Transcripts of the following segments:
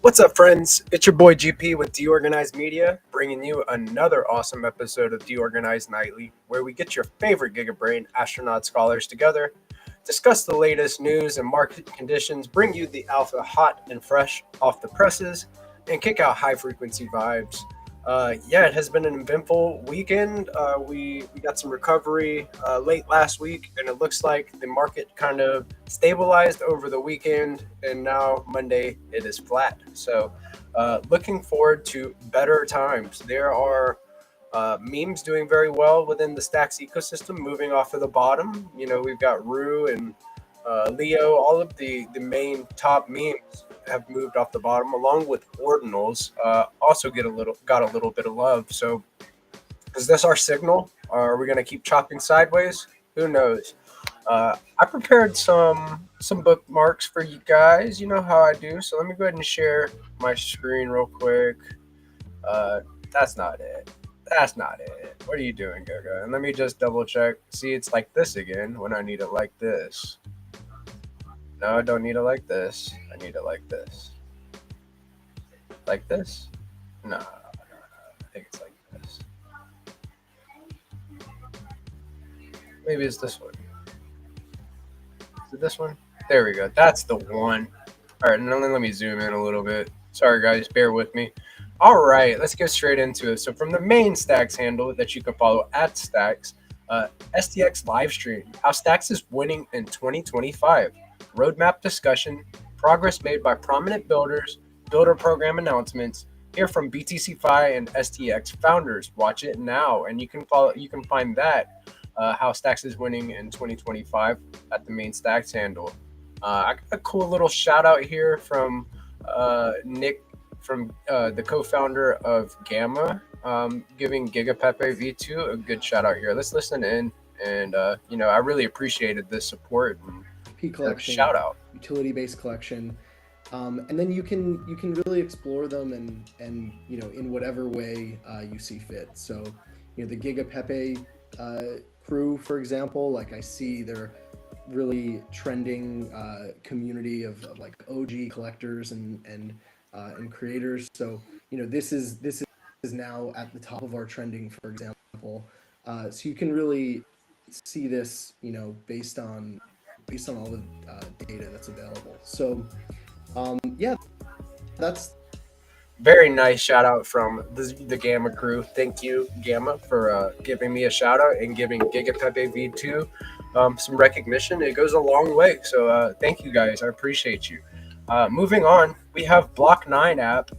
What's up, friends? It's your boy GP with DeOrganized Media, bringing you another awesome episode of DeOrganized Nightly, where we get your favorite Giga Brain Astronaut Scholars together, discuss the latest news and market conditions, bring you the alpha hot and fresh off the presses, and kick out high-frequency vibes. It has been an eventful weekend. We got some recovery late last week, and it looks like the market kind of stabilized over the weekend, and now Monday it is flat. So, looking forward to better times. There are memes doing very well within the Stacks ecosystem, moving off of the bottom. You know, we've got Rue and Leo, all of the main top memes have moved off the bottom, along with ordinals. Also got a little bit of love. So, is this our signal? Are we going to keep chopping sideways? Who knows? I prepared some bookmarks for you guys. You know how I do. So let me go ahead and share my screen real quick. That's not it. That's not it. What are you doing, Giga? And let me just double check. See, it's like this again when I need it like this. No, I don't need it like this. I need it like this. Like this? No. I think it's like this. Maybe it's this one. Is it this one? There we go. That's the one. All right, now let me zoom in a little bit. Sorry, guys. Bear with me. All right, let's get straight into it. So from the main Stacks handle that you can follow at Stacks, STX live stream, how Stacks is winning in 2025. Roadmap discussion, progress made by prominent builders, builder program announcements. Hear from BTC-Fi and STX founders. Watch it now, and you can find that how Stacks is winning in 2025 at the main Stacks handle. I got a cool little shout out here from Nick, from the co-founder of Gamma, giving Giga Pepe V2 a good shout out here. Let's listen in, and I really appreciated this support. And collection, shout out, utility-based collection, and then you can really explore them and in whatever way you see fit. So the Giga Pepe crew, for example, like I see they're really trending community of like OG collectors and creators. So this is now at the top of our trending, for example. So you can really see this based on all the data that's available. So that's very nice shout out from the Gamma crew. Thank you, Gamma, for giving me a shout out and giving Giga Pepe V2 some recognition. It goes a long way. So thank you, guys. I appreciate you. Moving on, we have Block 9 app,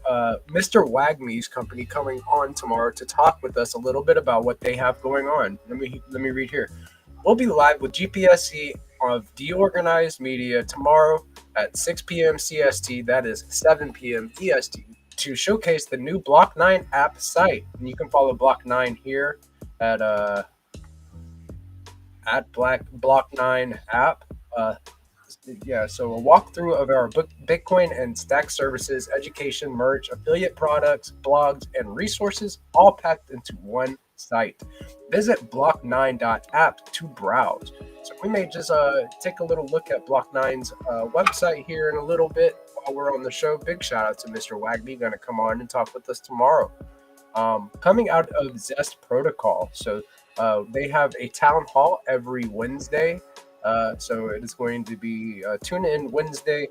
Mr. Wagme's company, coming on tomorrow to talk with us a little bit about what they have going on. Let me read here. We'll be live with GPSC of DeOrganized Media tomorrow at 6 p.m. CST, that is 7 p.m. EST, to showcase the new Block 9 app site. And you can follow Block 9 here at Block 9 app. So a walkthrough of our Bitcoin and Stack services, education, merch, affiliate products, blogs, and resources, all packed into one site. Visit block9.app to browse. So we may just take a little look at Block 9's website here in a little bit while we're on the show. Big shout out to Mr. Wagme, going to come on and talk with us tomorrow. Coming out of Zest Protocol. So they have a town hall every Wednesday. So it is going to be tune in Wednesday,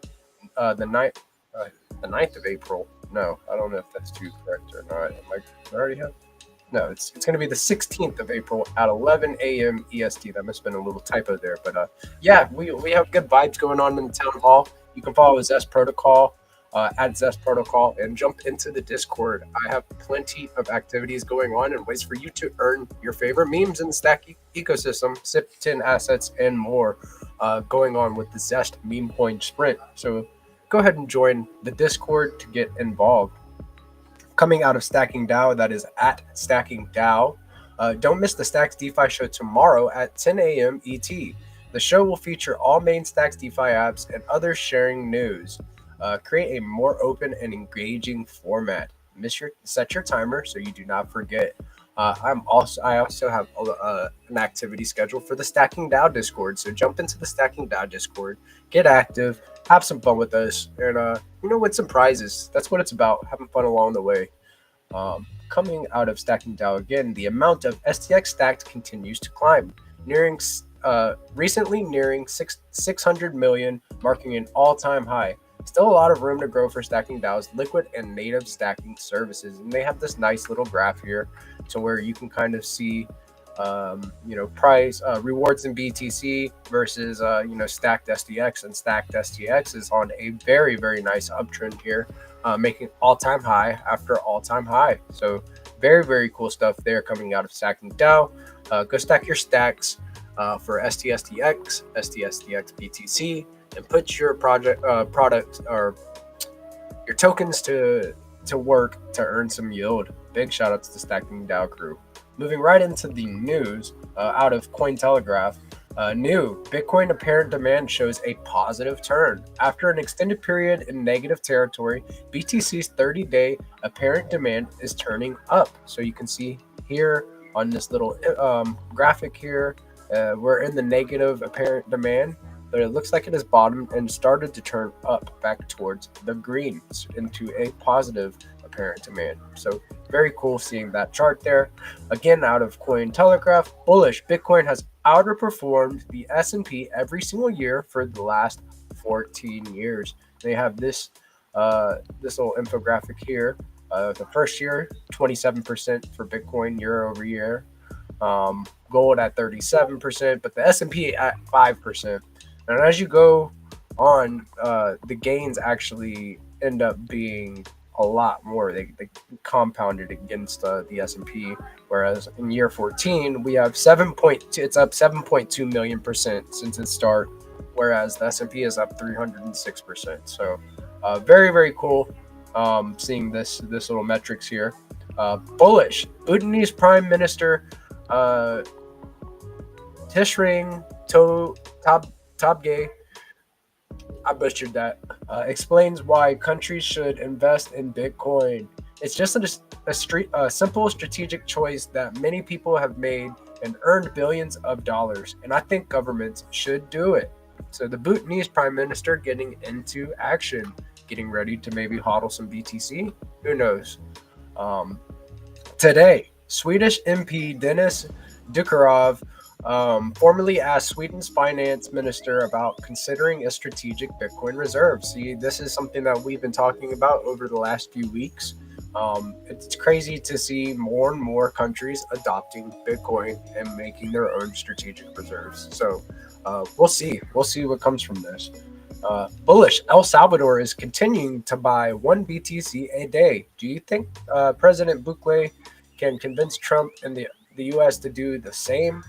the 9th of April. No, I don't know if that's too correct or not. I already have. No, it's going to be the 16th of April at 11 a.m. EST. That must have been a little typo there. But we have good vibes going on in the town hall. You can follow Zest Protocol at Zest Protocol and jump into the Discord. I have plenty of activities going on and ways for you to earn your favorite memes in the Stack ecosystem, SIP 10 assets, and more going on with the Zest Meme Point Sprint. So go ahead and join the Discord to get involved. Coming out of Stacking DAO, that is at Stacking DAO. Don't miss the Stacks DeFi show tomorrow at 10 a.m. ET. The show will feature all main Stacks DeFi apps and other sharing news. Create a more open and engaging format. Set your timer so you do not forget. I also have an activity scheduled for the Stacking DAO Discord. So jump into the Stacking DAO Discord, get active, have some fun with us, and win some prizes. That's what it's about, having fun along the way. Coming out of stacking DAO again, the amount of STX stacked continues to climb, recently nearing 600 million, marking an all-time high. Still a lot of room to grow for stacking DAO's liquid and native stacking services, and they have this nice little graph here, to where you can kind of see, price rewards in BTC versus stacked SDX, and stacked SDX is on a very very nice uptrend here, making all-time high after all-time high. So very very cool stuff there coming out of stacking DAO. Go stack your stacks for STSDX, STSDX BTC, and put your product or your tokens to work to earn some yield. Big shout out to the Stacking DAO crew. Moving right into the news out of Cointelegraph. New Bitcoin apparent demand shows a positive turn. After an extended period in negative territory, BTC's 30-day apparent demand is turning up. So you can see here on this little graphic here, we're in the negative apparent demand, but it looks like it has bottomed and started to turn up back towards the green into a positive apparent demand. So very cool seeing that chart there. Again, out of Cointelegraph, bullish Bitcoin has outperformed the S&P every single year for the last 14 years. They have this little infographic here. The first year, 27% for Bitcoin year over year. Gold at 37%, but the S&P at 5%. And as you go on, the gains actually end up being a lot more. They compounded against the S&P, whereas in year 14 we have 7.2. It's up 7.2 million% since its start, whereas the S&P is up 306%. So very very cool seeing this little metrics here. Bullish Bhutanese Prime Minister Tishring Tobgay, I butchered that, explains why countries should invest in Bitcoin. It's just a simple strategic choice that many people have made and earned billions of dollars, and I think governments should do it. So the Bhutanese Prime Minister getting into action, getting ready to maybe hodl some BTC. Who knows? Today, Swedish MP Dennis Dukarov formally asked Sweden's finance minister about considering a strategic Bitcoin reserve. See, this is something that we've been talking about over the last few weeks. It's crazy to see more and more countries adopting Bitcoin and making their own strategic reserves. So we'll see. We'll see what comes from this. Bullish El Salvador is continuing to buy 1 BTC a day. Do you think President Bukele can convince Trump and the U.S. to do the same?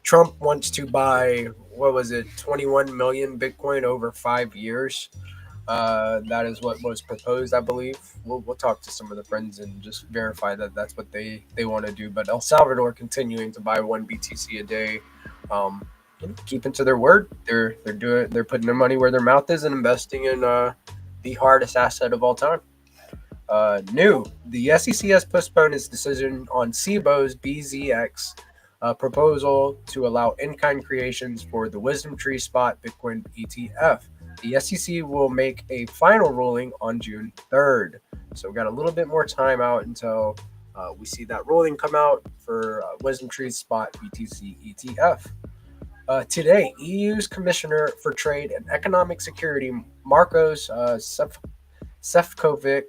Trump wants to buy, 21 million Bitcoin over 5 years. That is what was proposed, I believe. We'll talk to some of the friends and just verify that that's what they want to do. But El Salvador continuing to buy 1 BTC a day, keeping to their word. They're putting their money where their mouth is and investing in the hardest asset of all time. New, the SEC has postponed its decision on Cboe's BZX proposal to allow in-kind creations for the Wisdom Tree Spot Bitcoin ETF. The SEC will make a final ruling on June 3rd. So we got a little bit more time out until we see that ruling come out for Wisdom Tree Spot BTC ETF. Today, EU's Commissioner for Trade and Economic Security, Marcos Sefcovic,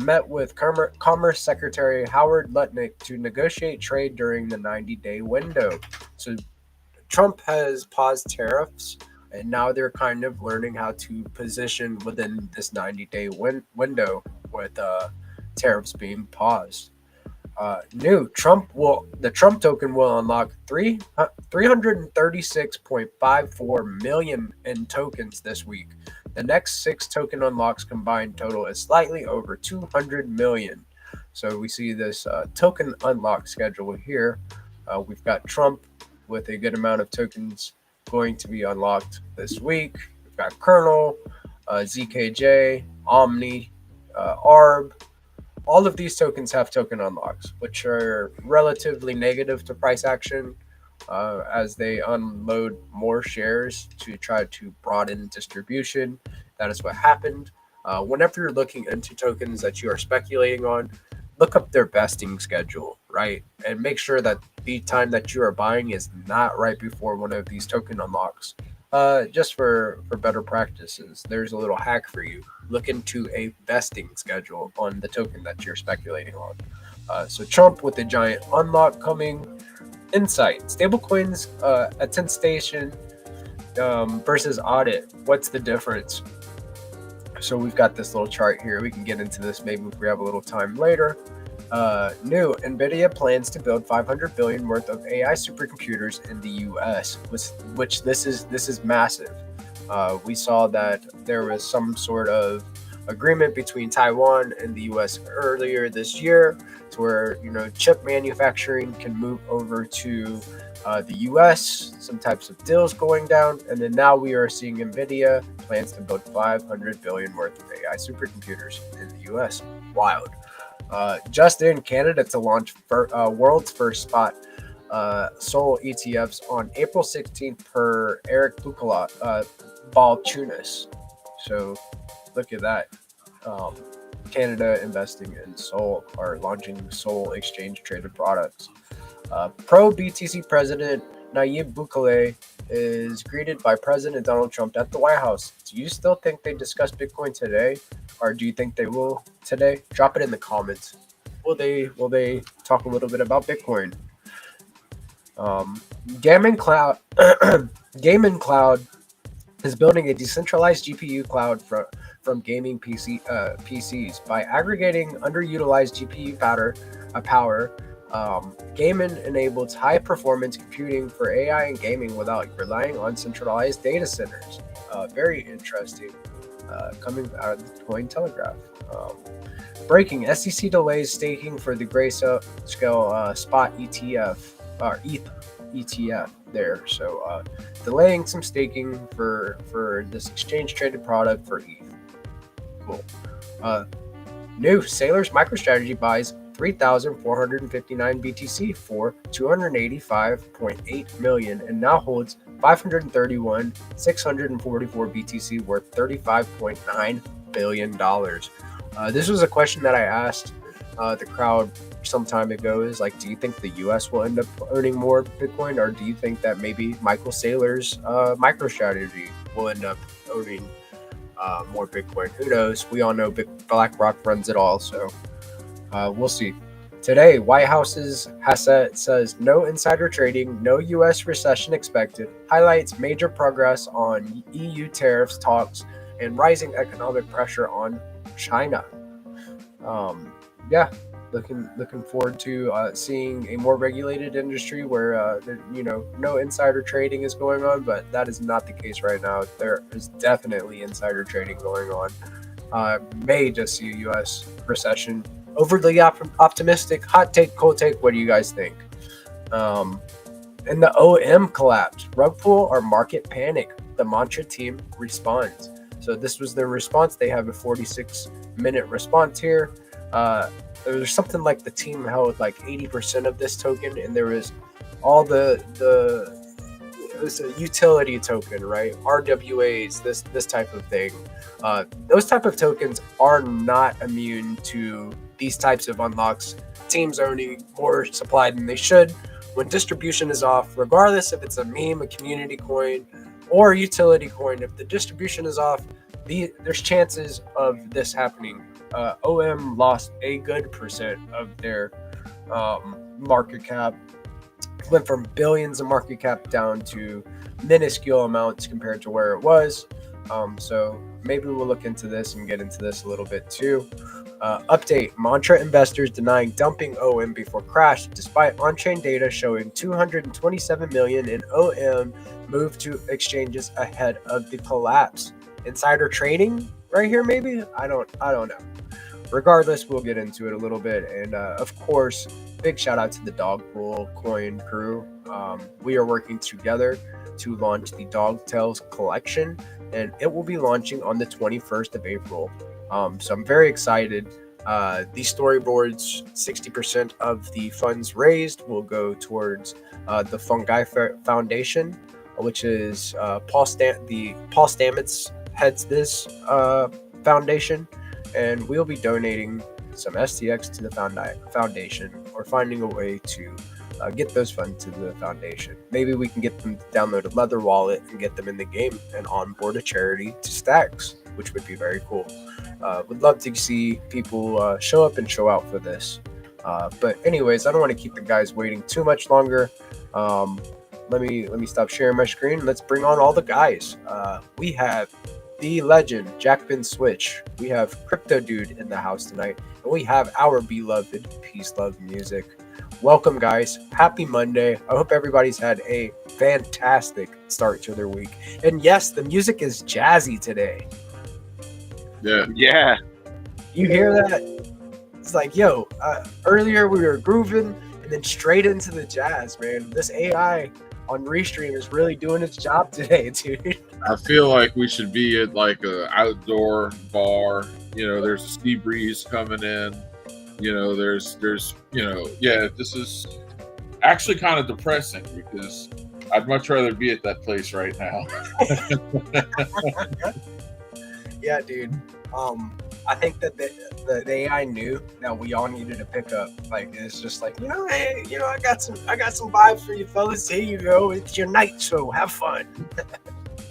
met with Commerce Secretary Howard Lutnick to negotiate trade during the 90-day window. So Trump has paused tariffs, and now they're kind of learning how to position within this 90-day window with tariffs being paused. New, the Trump token will unlock 336.54 million in tokens this week. The next 6 token unlocks combined total is slightly over 200 million. So we see this token unlock schedule here. We've got Trump with a good amount of tokens going to be unlocked this week. We've got Kernel, ZKJ, Omni, ARB. All of these tokens have token unlocks, which are relatively negative to price action. as they unload more shares to try to broaden distribution. That is what happened. Whenever you're looking into tokens that you are speculating on, look up their vesting schedule, right? And make sure that the time that you are buying is not right before one of these token unlocks. Just for better practices, there's a little hack for you. Look into a vesting schedule on the token that you're speculating on. So Trump with the giant unlock coming. Insight stablecoins, attestation versus audit. What's the difference? So we've got this little chart here. We can get into this maybe if we have a little time later. New NVIDIA plans to build 500 billion worth of AI supercomputers in the U.S., which this is massive. We saw that there was some sort of agreement between Taiwan and the U.S. earlier this year, to where chip manufacturing can move over to the U.S. Some types of deals going down, and then now we are seeing NVIDIA plans to build 500 billion worth of AI supercomputers in the U.S. Wild. Just in Canada to launch world's first spot SOL ETFs on April 16th per Eric Balchunas. So look at that. Canada investing in SOL or launching SOL exchange traded products. Pro BTC President Nayib Bukele is greeted by President Donald Trump at the White House. Do you still think they discussed Bitcoin today, or do you think they will today? Drop it in the comments. Will they talk a little bit about Bitcoin? Gammon Cloud Gaming Cloud is building a decentralized GPU cloud from gaming PCs by aggregating underutilized GPU power. Gaming enables high-performance computing for AI and gaming without relying on centralized data centers. Very interesting. Coming out of the Cointelegraph. Breaking: SEC delays staking for the Grayscale spot ETF or ETH ETF there. So delaying some staking for this exchange traded product for ETH. Cool. New Sailor's MicroStrategy buys 3,459 BTC for 285.8 million and now holds 531,644 BTC worth $35.9 billion. This was a question that I asked the crowd some time ago, is like, do you think the US will end up owning more Bitcoin, or do you think that maybe Michael Saylor's MicroStrategy will end up owning more Bitcoin? Who knows? We all know BlackRock runs it all, so we'll see. Today, White House's Hassett says no insider trading, no U.S. recession expected, highlights major progress on EU tariffs talks, and rising economic pressure on China. Yeah, looking forward to seeing a more regulated industry where no insider trading is going on, but that is not the case right now. There is definitely insider trading going on. May just see a U.S. recession. Overly optimistic. Hot take, cold take. What do you guys think? And the OM collapse. Rug pull or market panic? The Mantra team responds. So this was their response. They have a 46-minute response here. There's something like the team held like 80% of this token, and there was all it was a utility token, right? RWAs, this type of thing. Those type of tokens are not immune to these types of unlocks. Teams owning more supply than they should. When distribution is off, regardless if it's a meme, a community coin, or a utility coin, if the distribution is off, there's chances of this happening. OM lost a good percent of their market cap. Went from billions of market cap down to minuscule amounts compared to where it was. So maybe we'll look into this and get into this a little bit too. Update: Mantra investors denying dumping OM before crash, despite on-chain data showing 227 million in OM moved to exchanges ahead of the collapse. Insider trading right here, maybe? I don't know. Regardless, we'll get into it a little bit, and of course, big shout out to the Dogpool Coin crew. We are working together to launch the Dogtails collection, and it will be launching on the 21st of April. So I'm very excited. These storyboards, 60% of the funds raised will go towards the Fungi Foundation, which is Paul Stamets heads this foundation, and we'll be donating some STX to the foundation, or finding a way to get those funds to the foundation. Maybe we can get them to download a leather wallet and get them in the game and onboard a charity to Stacks, which would be very cool. Would love to see people show up and show out for this. But anyways, I don't want to keep the guys waiting too much longer. Let me stop sharing my screen. Let's bring on all the guys. We have the legend Jack Bin Switch. We have Crypto Dude in the house tonight, and we have our beloved Peace Love Music. Welcome, guys. Happy Monday. I hope everybody's had a fantastic start to their week. And yes, the music is jazzy today. Yeah. You hear that? It's like, yo, earlier we were grooving and then straight into the jazz, man. This AI on Restream is really doing its job today, dude. I feel like we should be at like an outdoor bar. There's a sea breeze coming in. There's this is actually kind of depressing because I'd much rather be at that place right now. Yeah, dude. I think that the AI knew that we all needed to pick up. Like, it's just like, hey, I got some vibes for you fellas. Here you go. It's your night, so have fun.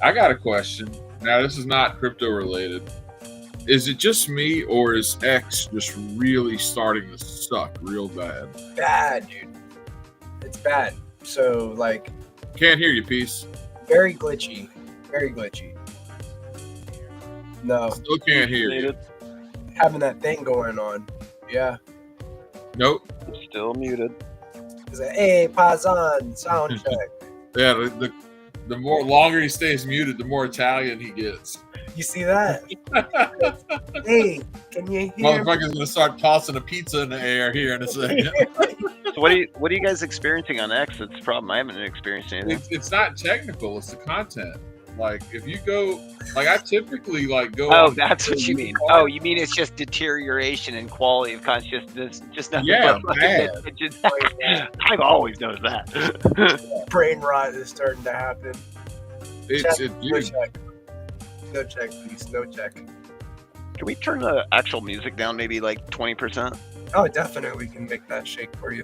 I got a question. Now, this is not crypto related. Is it just me, or is X just really starting to suck real bad? Bad, dude. It's bad. So, like... Can't hear you, Peace. Very glitchy. Very glitchy. No. Still can't hear you. Having that thing going on. Yeah. Nope. Still muted. It's like, hey, Pazan, sound check. Yeah, the more longer he stays muted, the more Italian he gets. You see that? Hey, can you hear me? Motherfucker's gonna start tossing a pizza in the air here in a second. So what are you guys experiencing on X? That's the problem. I haven't experienced anything. It's not technical, it's the content. Like, if you go, like, I typically like go. Oh, that's what you mean. Oh, you mean it's just deterioration in quality of consciousness? Just nothing. Yeah, bad. I've always noticed that. Brain rot is starting to happen. No check, please. No check. Can we turn the actual music down maybe like 20%? Oh, definitely can make that shake for you.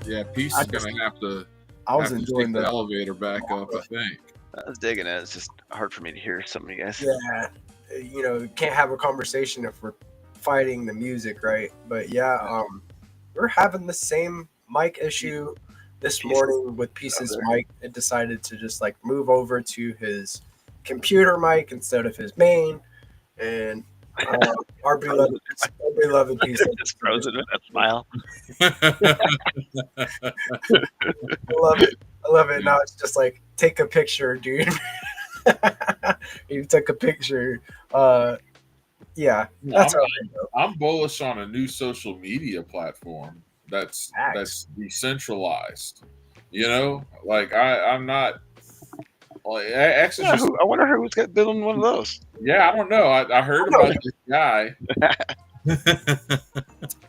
Yeah, Peace is gonna have to. I was enjoying the elevator back up, I think. I was digging it. It's just hard for me to hear some of you guys. Yeah, you can't have a conversation if we're fighting the music, right? But yeah, we're having the same mic issue this morning with Peace's mic. It decided to just like move over to his computer mic instead of his main, and our beloved Peace just frozen with that smile. I love it. Now it's just like, take a picture, dude. You took a picture. Yeah, that's I'm bullish on a new social media platform that's decentralized. Like I'm not. Like, X is just, I wonder who's building one of those. Yeah, I don't know. I heard about this guy.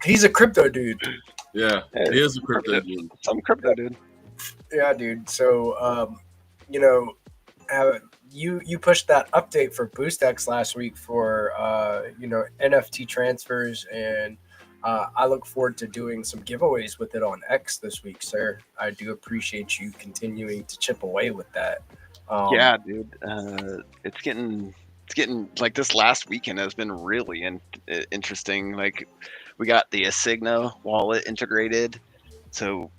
He's a crypto dude. Yeah, he is a crypto dude. Some crypto dude. Yeah, dude. So, you pushed that update for BoostX last week for NFT transfers, and I look forward to doing some giveaways with it on X this week, sir. I do appreciate you continuing to chip away with that. Yeah, dude. It's getting like this last weekend has been really interesting. Like, we got the Asigna wallet integrated, so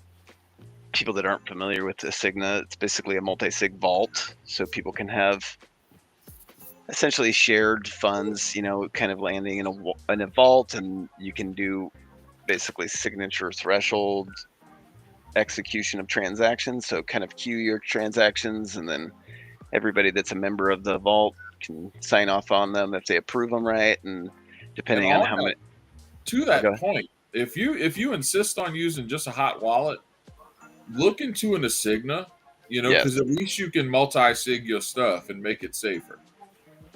people that aren't familiar with Asigna, it's basically a multi-sig vault, so people can have essentially shared funds, kind of landing in a vault, and you can do basically signature threshold execution of transactions. So kind of queue your transactions, and then everybody that's a member of the vault can sign off on them if they approve them right, and depending on how many. To that point, if you insist on using just a hot wallet, look into an Asigna, because at least you can multi-sig your stuff and make it safer.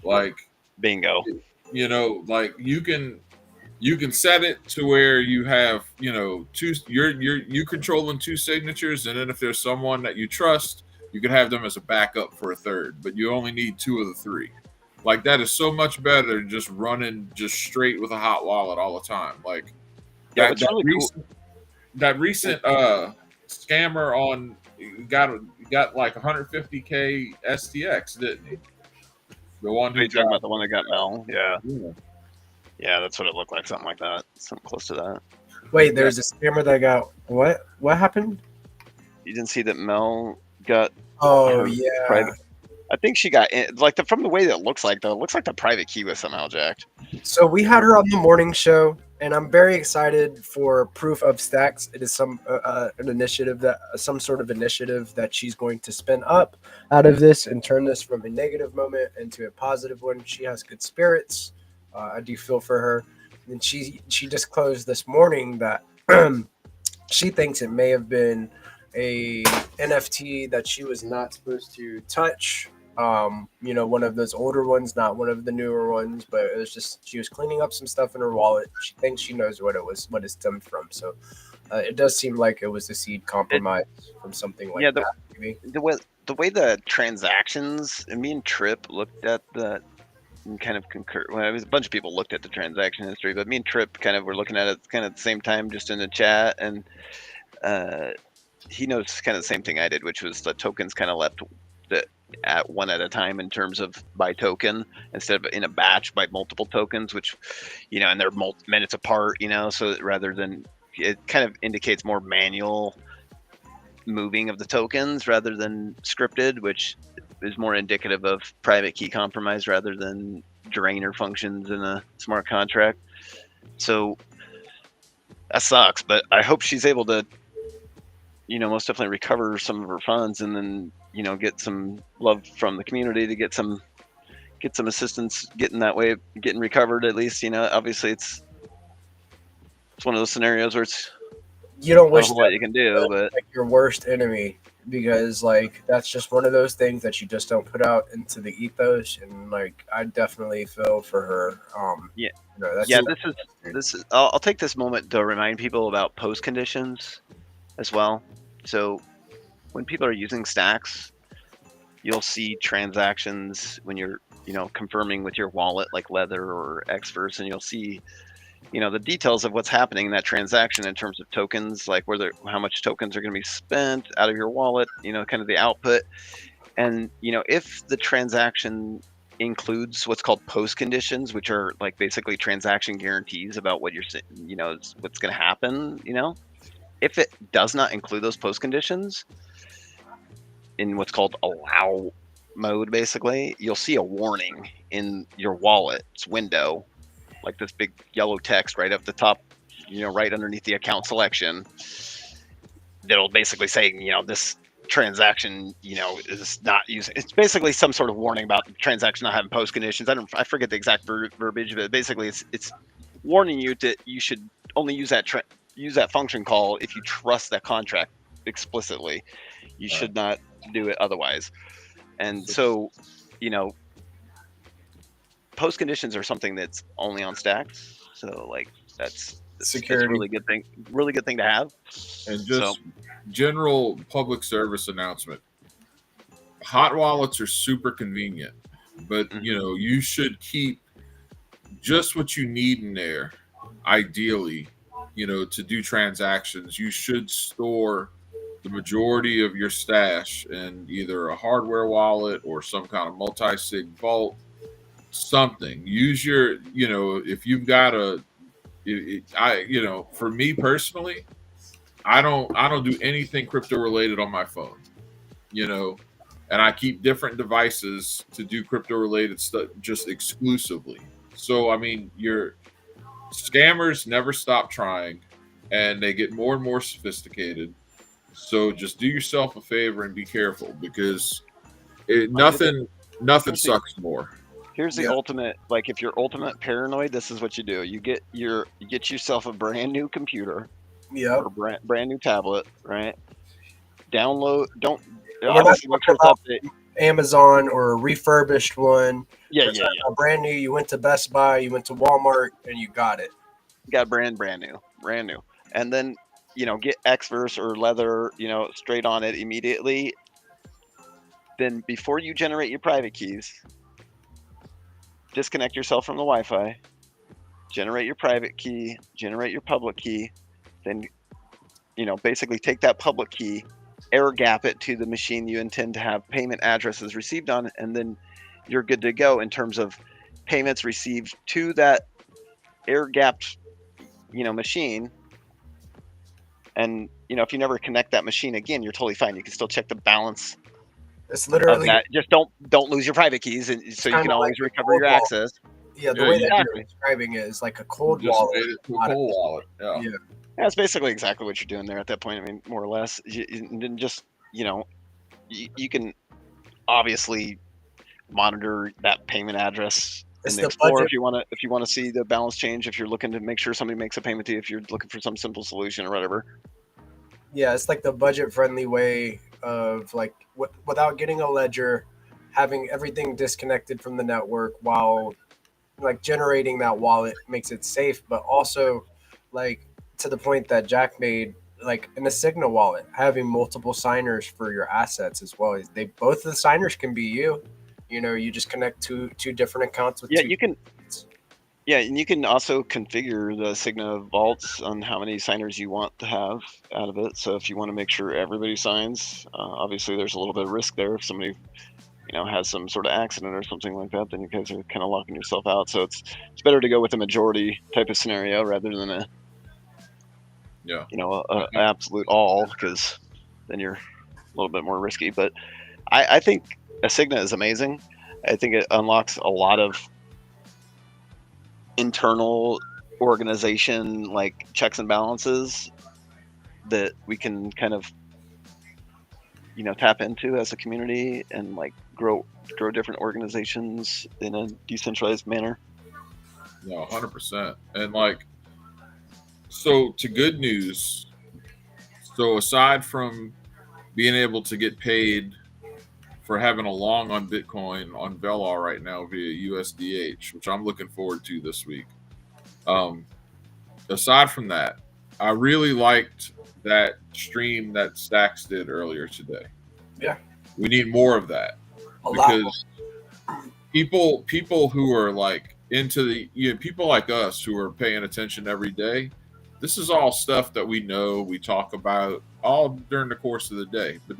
Like, bingo. Like, you can You can set it to where you have, two. You controlling two signatures, and then if there's someone that you trust, you can have them as a backup for a third. But you only need two of the three. Like that is so much better than just running just straight with a hot wallet all the time. Like Yeah, that what's that really cool. recent scammer on got like 150K STX, didn't he? The one Are who you talking got about the one that got Mel? Yeah. yeah. Yeah, that's what it looked like. Something like that. Something close to that. Wait, there's a scammer that got what? What happened? You didn't see that Mel got Oh her yeah. private. I think she got in, like from the way that it looks like though. It looks like the private key was somehow jacked. So we had her on the morning show, and I'm very excited for Proof of Stacks. It is an initiative some sort of initiative that she's going to spin up out of this and turn this from a negative moment into a positive one. She has good spirits. I do feel for her, and she disclosed this morning that she thinks it may have been a NFT that she was not supposed to touch. One of those older ones, not one of the newer ones, but it was just she was cleaning up some stuff in her wallet. She thinks she knows what it stemmed from. So it does seem like it was a seed compromise from something like that. Maybe. The way the transactions, and me and Trip looked at that and kind of concur. Well, it was a bunch of people looked at the transaction history, but me and Trip kind of were looking at it kind of at the same time, just in the chat, and he knows kind of the same thing I did, which was the tokens kind of left at one at a time in terms of by token instead of in a batch by multiple tokens, which and they're minutes apart, so rather than it kind of indicates more manual moving of the tokens rather than scripted, which is more indicative of private key compromise rather than drainer functions in a smart contract. So that sucks, but I hope she's able to most definitely recover some of her funds and then get some love from the community to get some assistance getting recovered at least. Obviously it's one of those scenarios where it's you don't wish what you can do, but like your worst enemy, because like that's just one of those things that you just don't put out into the ethos, and like I definitely feel for her. This is I'll take this moment to remind people about post conditions as well. So when people are using stacks, you'll see transactions when you're confirming with your wallet like Leather or Xverse, and you'll see the details of what's happening in that transaction in terms of tokens, like how much tokens are going to be spent out of your wallet, kind of the output. And if the transaction includes what's called post conditions, which are like basically transaction guarantees about what you're what's going to happen, if it does not include those post conditions in what's called allow mode, basically, you'll see a warning in your wallet's window, like this big yellow text right up the top, right underneath the account selection. That'll basically say, this transaction, is not using. It's basically some sort of warning about the transaction not having post conditions. I forget the exact verbiage, but basically it's warning you that you should only use that function call if you trust that contract explicitly. You should not do it otherwise. And so, post conditions are something that's only on stacks. So like that's security. It's a really good thing to have. And just general public service announcement. Hot wallets are super convenient, but you should keep just what you need in there. Ideally, to do transactions, you should store the majority of your stash in either a hardware wallet or some kind of multi-sig vault, something. Use your, if you've got for me personally, I don't do anything crypto related on my phone, and I keep different devices to do crypto related stuff just exclusively. So, I mean, your scammers never stop trying and they get more and more sophisticated. So just do yourself a favor and be careful, because nothing sucks more. Here's the ultimate, like if you're ultimate paranoid, this is what you do. You get yourself a brand new computer, or brand new tablet, right? Download. Amazon or a refurbished one. Yeah. A brand new. You went to Best Buy, you went to Walmart, and you got it. got brand new, and then get Xverse or Leather straight on it immediately. Then before you generate your private keys, disconnect yourself from the Wi-Fi, generate your private key, generate your public key, then basically take that public key, air gap it to the machine you intend to have payment addresses received on, and then you're good to go in terms of payments received to that air gapped machine. And if you never connect that machine again, you're totally fine. You can still check the balance It's of literally that. Just don't lose your private keys, and so you kind can of always like a recover cold your wallet. access. Yeah, the Yeah, way that exactly. you're describing it is like a cold Just wallet. made it to a cold wallet. Yeah. Yeah. Yeah, it's basically exactly what you're doing there at that point. I mean, more or less. And then just you can obviously monitor that payment address It's in the the Explorer budget. if you want to see the balance change, if you're looking to make sure somebody makes a payment to you, if you're looking for some simple solution or whatever. Yeah, it's like the budget-friendly way of like without getting a ledger, having everything disconnected from the network while like generating that wallet makes it safe, but also like to the point that Jack made, like in a Signal wallet, having multiple signers for your assets as well. They both of the signers can be you. You just connect two different accounts with Yeah, two. you can. Yeah, and you can also configure the Cigna vaults on how many signers you want to have out of it. So if you want to make sure everybody signs, obviously there's a little bit of risk there. If somebody has some sort of accident or something like that, then you guys are kind of locking yourself out. So it's better to go with a majority type of scenario rather than a absolute all, because then you're a little bit more risky. But I think Asigna is amazing. I think it unlocks a lot of internal organization like checks and balances that we can kind of tap into as a community and like grow different organizations in a decentralized manner. No, 100%. And like, so to good news, so aside from being able to get paid for having a long on Bitcoin on Velar right now via USDH, which I'm looking forward to this week. Aside from that, I really liked that stream that Stacks did earlier today. Yeah. We need more of that. Because people who are like into the people like us who are paying attention every day, this is all stuff that we know, we talk about all during the course of the day. But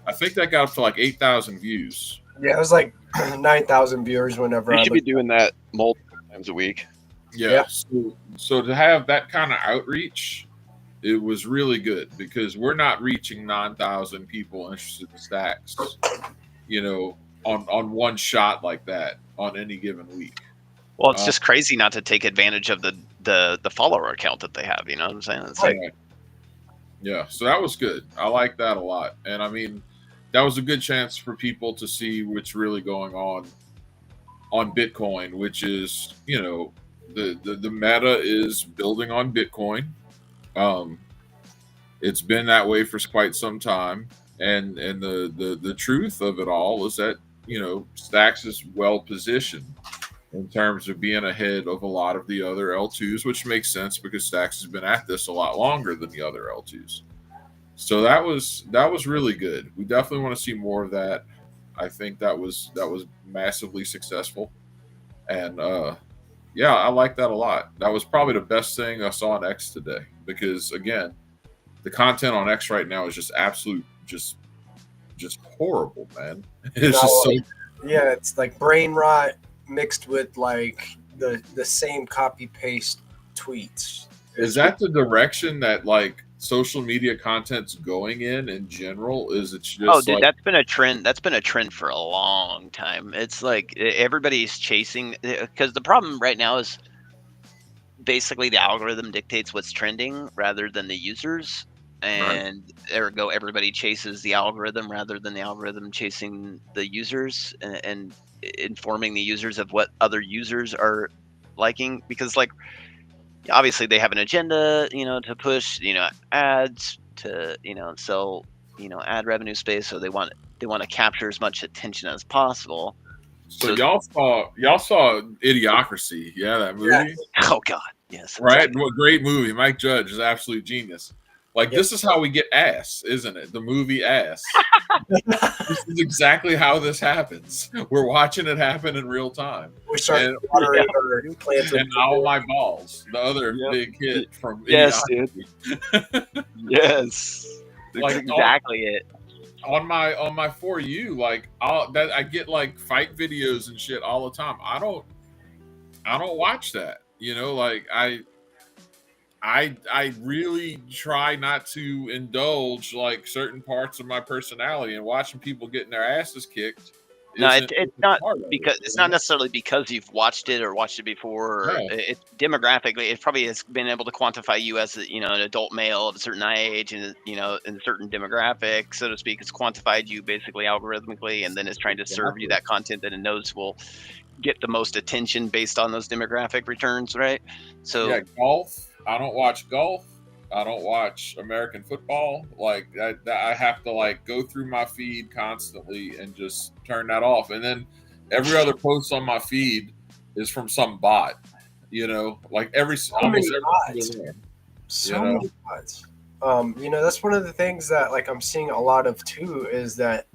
I think that got up to like 8,000 views. Yeah, it was like 9,000 viewers whenever We should be doing that multiple times a week. Yeah. So to have that kind of outreach, it was really good because we're not reaching 9,000 people interested in Stacks, on one shot like that on any given week. Well, it's just crazy not to take advantage of the follower account that they have. You know what I'm saying? It's like, yeah. So that was good. I like that a lot. And I mean, that was a good chance for people to see what's really going on Bitcoin, which is, the meta is building on Bitcoin. It's been that way for quite some time. And the truth of it all is that, Stacks is well positioned in terms of being ahead of a lot of the other L2s, which makes sense because Stacks has been at this a lot longer than the other L2s. So that was really good. We definitely want to see more of that. I think that was massively successful. And yeah, I like that a lot. That was probably the best thing I saw on X today because again, the content on X right now is just absolute just horrible, man. It's just so yeah, it's like brain rot mixed with like the same copy paste tweets. Is that the direction that like social media content's going in general? Is it's just dude, that's been a trend. That's been a trend for a long time. It's like everybody's chasing, because the problem right now is basically the algorithm dictates what's trending rather than the users, and ergo everybody chases the algorithm rather than the algorithm chasing the users and informing the users of what other users are liking, because like obviously they have an agenda, to push, ads to, sell, ad revenue space. So they want to capture as much attention as possible. So y'all saw Idiocracy, yeah, that movie. Oh God, Yes. Right? What great movie. Mike Judge is absolute genius. Like, Yep. this is how we get Ass, isn't it? The movie Ass. This is exactly how this happens. We're watching it happen in real time. We start And, watering our plants with and All My Balls, the other Yep. big hit from Yes, dude. Idiocracy. Yes. That's Like, exactly it. on my For You, like, I get like fight videos and shit all the time. I don't watch that. You know, like I really try not to indulge like certain parts of my personality, and watching people getting their asses kicked. No, isn't it's not part of it, because you it's know? not necessarily because you've watched it or watched it before. Or No. it demographically, it probably has been able to quantify you as an adult male of a certain age and in a certain demographic, so to speak. It's quantified you basically algorithmically, and then it's trying to serve you that content that it knows will get the most attention based on those demographic returns, right? So Yeah, golf. I don't watch golf. I don't watch American football. Like I have to like go through my feed constantly and just turn that off. And then every other post on my feed is from some bot. You know, like almost many every bots. single one. So You know? many bots. That's one of the things that like I'm seeing a lot of too is that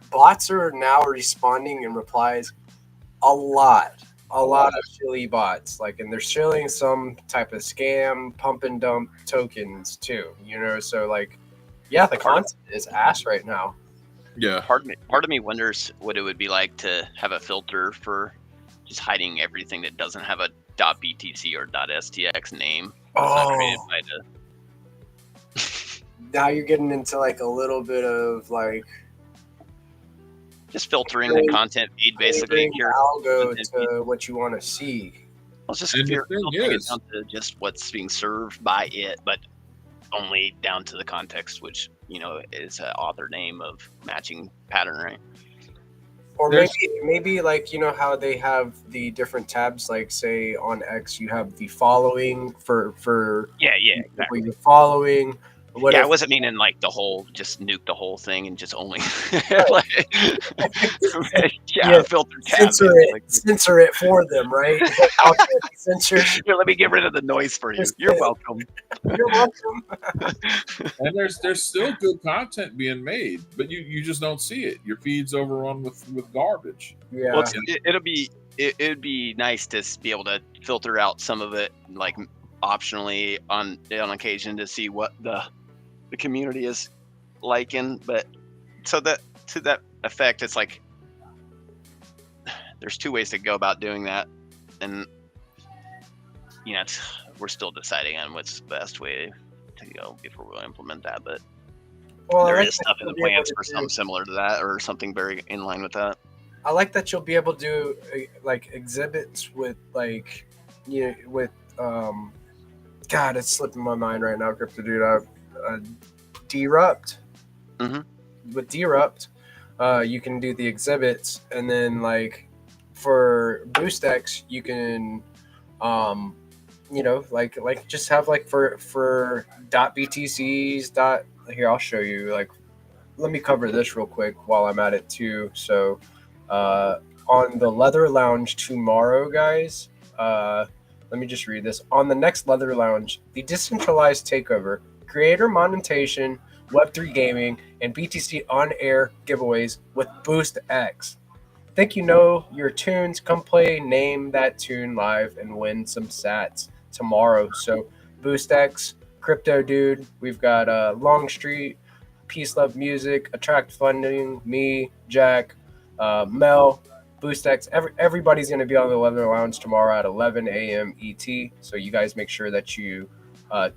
bots are now responding in replies a lot of silly bots, like, and they're shilling some type of scam pump and dump tokens too, so like, yeah, the content is ass right now. Yeah. part of me wonders what it would be like to have a filter for just hiding everything that doesn't have a .btc or .stx name. That's not created by Now you're getting into like a little bit of like just filtering the content feed, basically. algo to what you want to see. Let's just And the thing filtering it is- down to just what's being served by it, but only down to the context, which is an author name of matching pattern, right? Or There's- maybe like how they have the different tabs, like say on X you have the following for Yeah, people you're following. What I if wasn't meaning like just nuke the whole thing and just only filter tabs. censor it for them, right? Censor. Here, let me get rid of the noise for you. You're welcome. You're welcome. And there's still good content being made, but you just don't see it. Your feed's overrun with garbage. Yeah. Well, it'd be nice to be able to filter out some of it, like optionally on occasion, to see what the community is liking. But so that to that effect, it's like there's two ways to go about doing that, and we're still deciding on what's the best way to go before we'll implement that. But there is stuff in the plans for something similar to that, or something very in line with that. I like that you'll be able to do like exhibits with like with God, it's slipping my mind right now, Crypto Dude. Derupt. Mm-hmm. With Derupt, you can do the exhibits, and then like for BoostX, you can like just have like for .btcs here, I'll show you. Like, let me cover this real quick while I'm at it too. So on the Leather Lounge tomorrow, guys, let me just read this. On the next Leather Lounge, the decentralized takeover, creator monetization, Web3 gaming, and BTC on-air giveaways with BoostX. Think you know your tunes? Come play, name that tune live, and win some sats tomorrow. So BoostX, Crypto Dude, we've got Longstreet, Peace Love Music, Attract Funding, me, Jack, Mel, BoostX. Everybody's going to be on the Leather Lounge tomorrow at 11 a.m. ET. So you guys make sure that you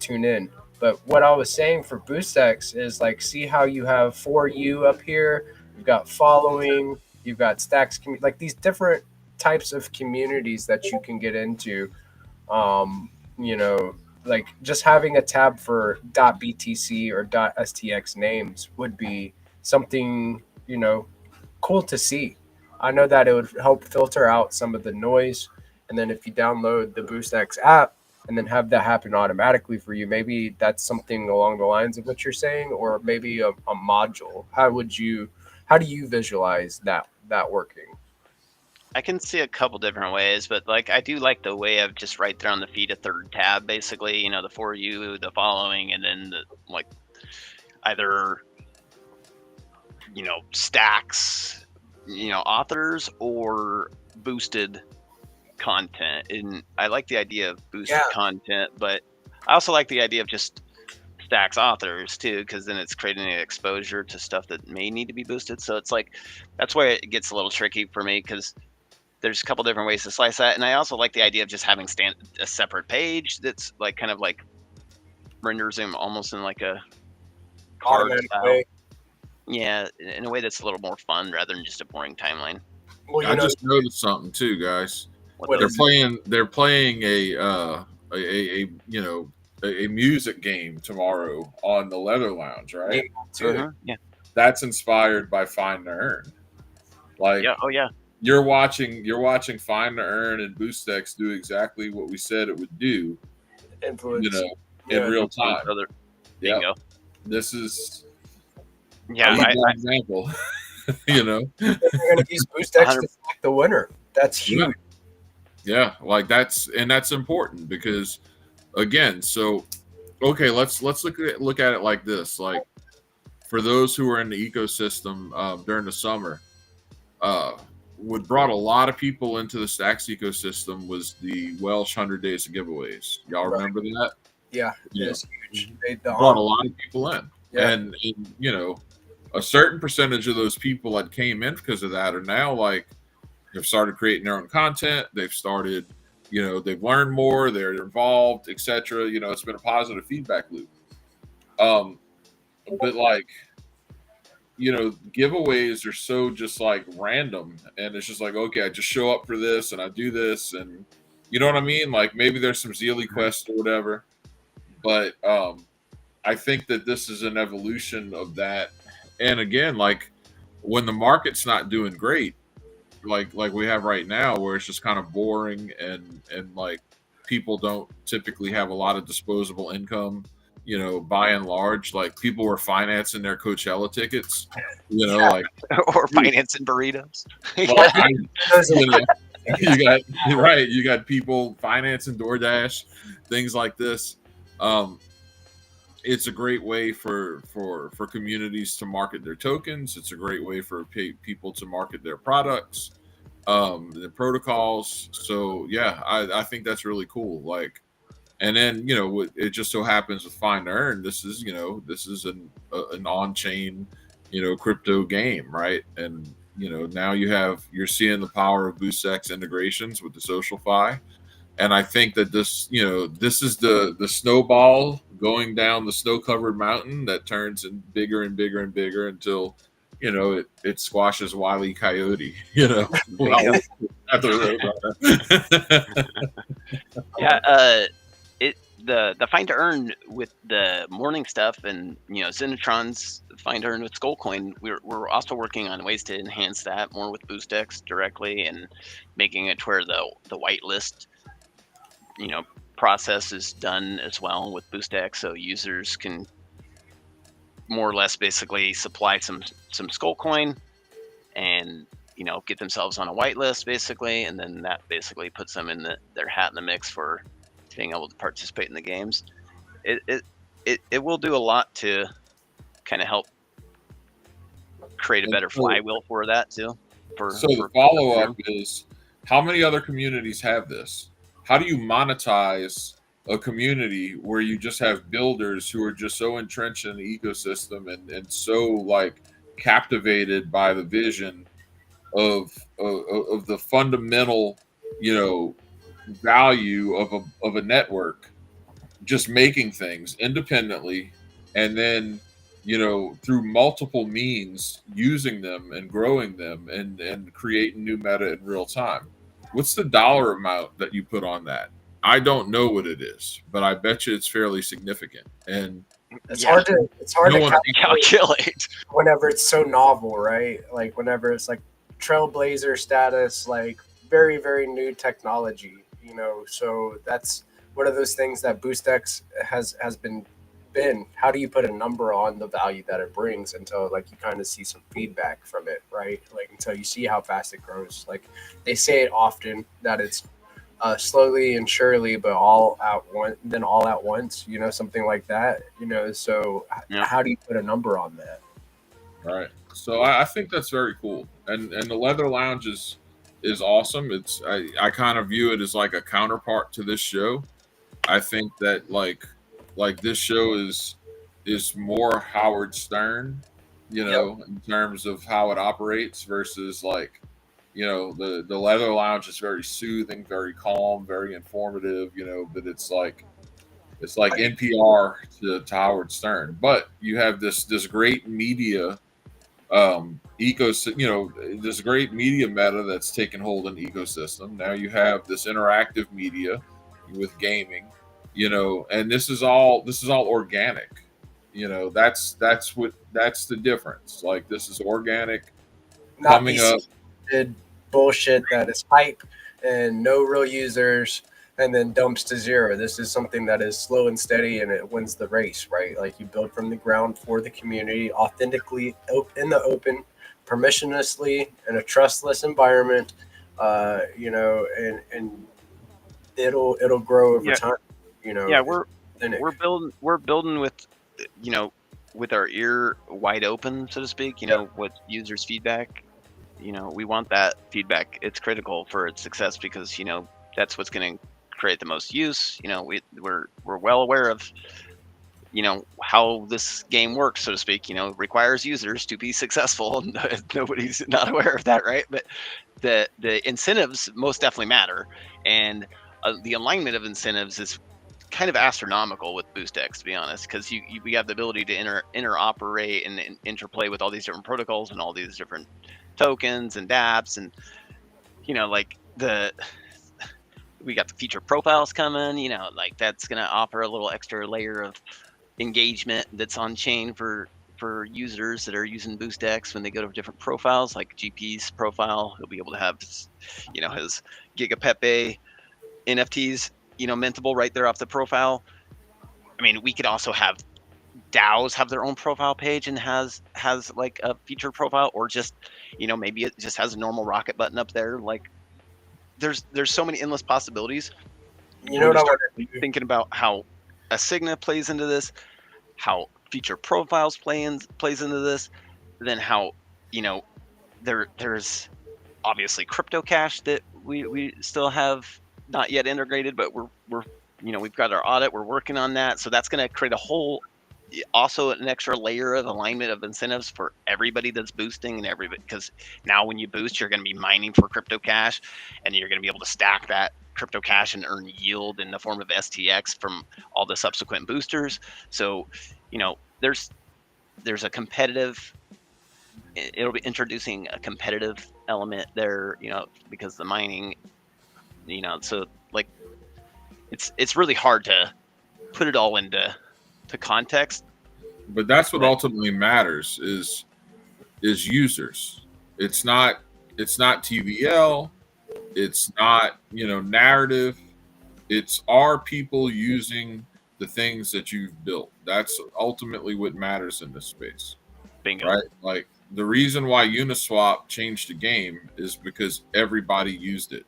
tune in. But what I was saying for BoostX is like, see how you have For You up here. You've got following. You've got Stacks. Like these different types of communities that you can get into. Like just having a tab for .btc or .stx names would be something, cool to see. I know that it would help filter out some of the noise. And then if you download the BoostX app and then have that happen automatically for you, maybe that's something along the lines of what you're saying, or maybe a module. How do you visualize that working? I can see a couple different ways, but like I do like the way of just right there on the feed a third tab, basically. You know, the for you, the following, and then the like either stacks, authors or boosted content. And I like the idea of boosted content, but I also like the idea of just stacks authors too, because then it's creating an exposure to stuff that may need to be boosted. So it's like that's why it gets a little tricky for me, because there's a couple different ways to slice that. And I also like the idea of just having a separate page that's like kind of like renders them almost in like a card Automatic style. way. Yeah, in a way that's a little more fun rather than just a boring timeline. Well, I just noticed something too, guys. What They're is playing a music game tomorrow on the Leather Lounge, right? Yeah. That's inspired by Find to Earn. Like, yeah, oh yeah. You're watching Find to Earn and BoostX do exactly what we said it would do. Influence. In real time. Yeah. This is an example. They're going to use BoostX to select the winner. That's huge. Yeah, like that's important because, again, so okay, let's look at it like this. Like, for those who are in the ecosystem during the summer, what brought a lot of people into the Stacks ecosystem was the Welsh 100 Days of Giveaways. Y'all remember that? Yeah, it's huge. They brought a lot of people in, and a certain percentage of those people that came in because of that are now like they've started creating their own content. They've started, they've learned more. They're involved, etc. It's been a positive feedback loop. But like, giveaways are so just like random, and it's just like, okay, I just show up for this and I do this, and you know what I mean? Like, maybe there's some Zealy quest or whatever, but I think that this is an evolution of that. And again, like when the market's not doing great, like we have right now, where it's just kind of boring and like people don't typically have a lot of disposable income, by and large. Like, people were financing their Coachella tickets, like or financing burritos. You got people financing DoorDash, things like this. It's a great way for communities to market their tokens. It's a great way for people to market their products, the protocols. So yeah, I think that's really cool. Like, and then it just so happens with Find to Earn, this is an on-chain crypto game, right? And now you're seeing the power of BoostX integrations with the SocialFi. And I think that this is the snowball going down the snow-covered mountain that turns in bigger and bigger and bigger until, it squashes Wile E. Coyote, Yeah, the Find to Earn with the morning stuff, and Zenitron's Find to Earn with Skullcoin, we're also working on ways to enhance that more with BoostX directly, and making it where the whitelist process is done as well with BoostX, so users can more or less basically supply some Skullcoin and get themselves on a whitelist basically, and then that basically puts them in their hat in the mix for being able to participate in the games. It will do a lot to kind of help create a better flywheel for that too. So the follow-up is, how many other communities have this? How do you monetize a community where you just have builders who are just so entrenched in the ecosystem and so like captivated by the vision of the fundamental, value of a network, just making things independently, and then through multiple means using them and growing them and creating new meta in real time? What's the dollar amount that you put on that? I don't know what it is, but I bet you it's fairly significant. And it's hard to calculate whenever it's so novel, right? Like whenever it's like trailblazer status, like very, very new technology, So that's one of those things that BoostX has been Ben, how do you put a number on the value that it brings until like you kind of see some feedback from it, right? Like until you see how fast it grows. Like they say it often that it's slowly and surely, but all at once, then all at once, something like that, So Yeah. how do you put a number on that? Right. So I think that's very cool. And the Leather Lounge is awesome. I kind of view it as like a counterpart to this show. I think that like this show is more Howard Stern, Yep. in terms of how it operates versus like, the Leather Lounge is very soothing, very calm, very informative, but it's like NPR to Howard Stern. But you have this great media this great media meta that's taken hold in the ecosystem. Now you have this interactive media with gaming, and this is all organic. That's the difference. Like this is organic Not coming up. these did bullshit that is hype and no real users and then dumps to zero. This is something that is slow and steady and it wins the race, right? Like you build from the ground for the community, authentically in the open, permissionlessly in a trustless environment, and it'll grow over Yeah. time. Yeah, Authentic. we're building with you know with our ear wide open, so to speak. What users' feedback. We want that feedback. It's critical for its success because that's what's going to create the most use. We're well aware of how this game works, so to speak. Requires users to be successful. Nobody's not aware of that, right? But the incentives most definitely matter, and the alignment of incentives is kind of astronomical with BoostX, to be honest, because we have the ability to interoperate and interplay with all these different protocols and all these different tokens and dApps, and like we got the feature profiles coming. Like that's gonna offer a little extra layer of engagement that's on chain for users that are using BoostX when they go to different profiles, like GP's profile. He'll be able to have his Giga Pepe NFTs, mintable right there off the profile. I mean, we could also have DAOs have their own profile page and has like a featured profile, or just maybe it just has a normal rocket button up there. Like there's so many endless possibilities. You know what I want to do? Thinking about how Asigna plays into this, how feature profiles plays into this, then how there's obviously crypto cash that we still have not yet integrated, but we've got our audit, we're working on that, so that's going to create a whole also an extra layer of alignment of incentives for everybody that's boosting and everybody, because now when you boost, you're going to be mining for crypto cash, and you're going to be able to stack that crypto cash and earn yield in the form of STX from all the subsequent boosters. So there's a competitive, it'll be introducing a competitive element there, because the mining, so like it's really hard to put it all into context. But that's what ultimately matters is users. It's not TVL. It's not narrative. It's are people using the things that you've built. That's ultimately what matters in this space. Bingo. Right? Like the reason why Uniswap changed the game is because everybody used it.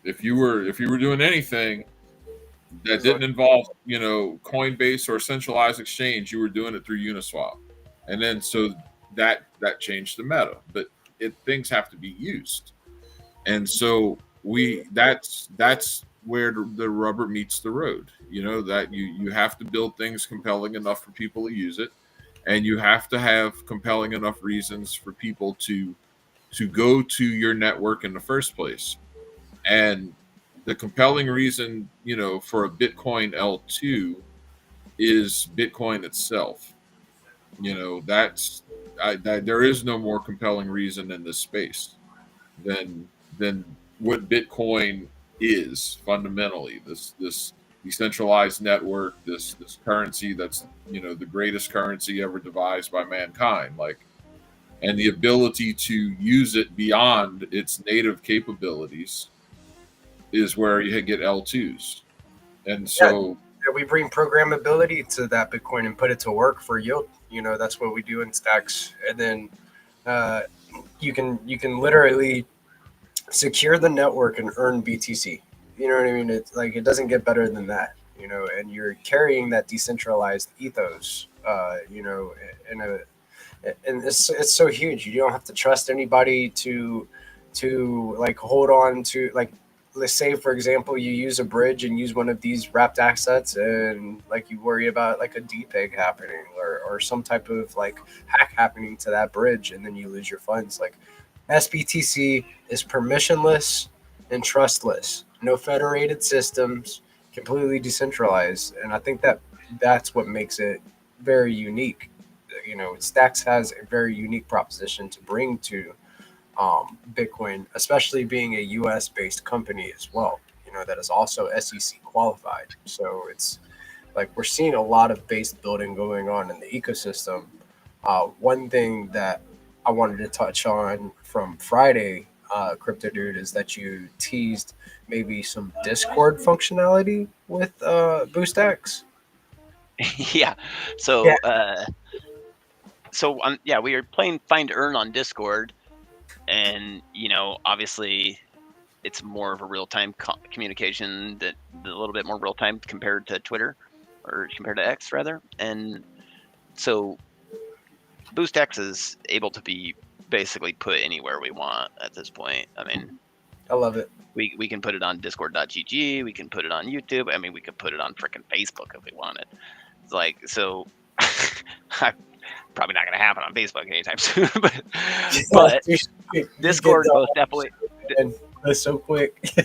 If you were doing anything that didn't involve Coinbase or a centralized exchange, you were doing it through Uniswap, and then so that changed the meta. But things have to be used, and so that's where the rubber meets the road. That you have to build things compelling enough for people to use it, and you have to have compelling enough reasons for people to go to your network in the first place. And the compelling reason, for a Bitcoin L2 is Bitcoin itself. There is no more compelling reason in this space than what Bitcoin is fundamentally. This decentralized network, this currency that's the greatest currency ever devised by mankind. And the ability to use it beyond its native capabilities is where you get L2s. And so we bring programmability to that Bitcoin and put it to work for yield. That's what we do in Stacks, and then uh, you can literally secure the network and earn BTC. You know what I mean? It's like it doesn't get better than that. And you're carrying that decentralized ethos. In a and it's so huge. You don't have to trust anybody to like hold on to, like, let's say for example you use a bridge and use one of these wrapped assets, and like you worry about like a depeg happening, or some type of like hack happening to that bridge, and then you lose your funds. Like, SBTC is permissionless and trustless, no federated systems, completely decentralized, and I think that's what makes it very unique. Stacks has a very unique proposition to bring to Bitcoin, especially being a U.S. based company as well. That is also SEC qualified. So it's like we're seeing a lot of base building going on in the ecosystem. One thing that I wanted to touch on from Friday, Crypto Dude, is that you teased maybe some Discord functionality with BoostX. Yeah. Yeah, Yeah, we are playing Find Earn on Discord, and obviously it's more of a real-time communication, that a little bit more real-time compared to Twitter, or compared to X rather. And so BoostX is able to be basically put anywhere we want at this point. I mean, I love it. we can put it on discord.gg, we can put it on YouTube. I mean, we could put it on freaking Facebook if we wanted. It's like, so probably not going to happen on Facebook anytime soon, but Discord most definitely. That's so quick.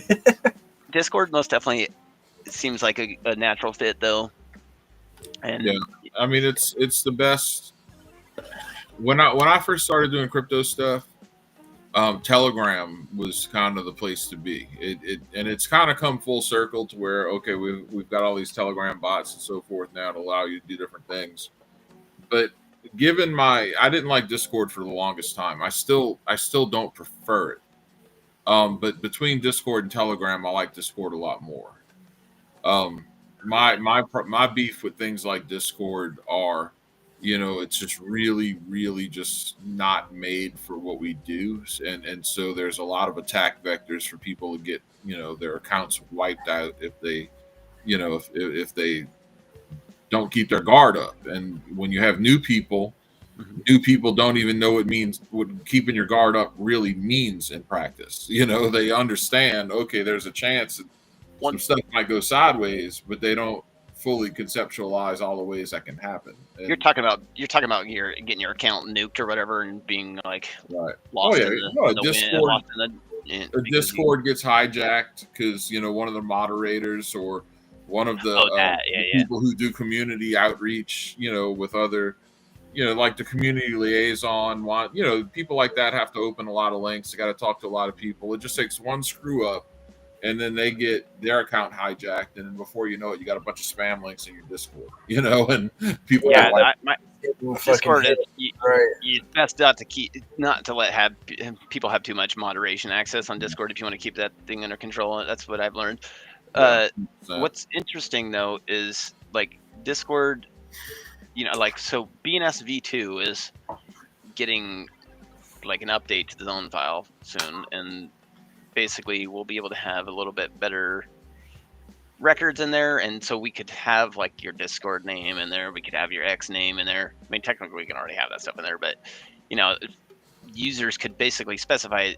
Discord most definitely seems like a natural fit, though. And Yeah, I mean it's the best. When I first started doing crypto stuff, Telegram was kind of the place to be. And it's kind of come full circle to where, okay, we've got all these Telegram bots and so forth now to allow you to do different things. But I didn't like Discord for the longest time. I still don't prefer it. But between Discord and Telegram, I like Discord a lot more. My beef with things like Discord are, it's just really, really just not made for what we do, and so there's a lot of attack vectors for people to get, their accounts wiped out if they, if they don't keep their guard up. And when you have new people don't even know what keeping your guard up really means in practice. They understand, okay, there's a chance that some stuff might go sideways, but they don't fully conceptualize all the ways that can happen. And, you're talking about your getting your account nuked or whatever, and being like right. lost in a the Discord, wind, lost in the, a Discord gets hijacked because one of the moderators or one of the people who do community outreach, with other, like the community liaison, people like that have to open a lot of links. They got to talk to a lot of people. It just takes one screw up, and then they get their account hijacked, and then before you know it, you got a bunch of spam links in your Discord, and people are like, Discord is you best not to have people have too much moderation access on Discord if you want to keep that thing under control. That's what I've learned. What's interesting though is like Discord, so BNS v2 is getting like an update to the zone file soon, and basically we'll be able to have a little bit better records in there, and so we could have like your Discord name in there, we could have your X name in there. I mean, technically we can already have that stuff in there, but users could basically specify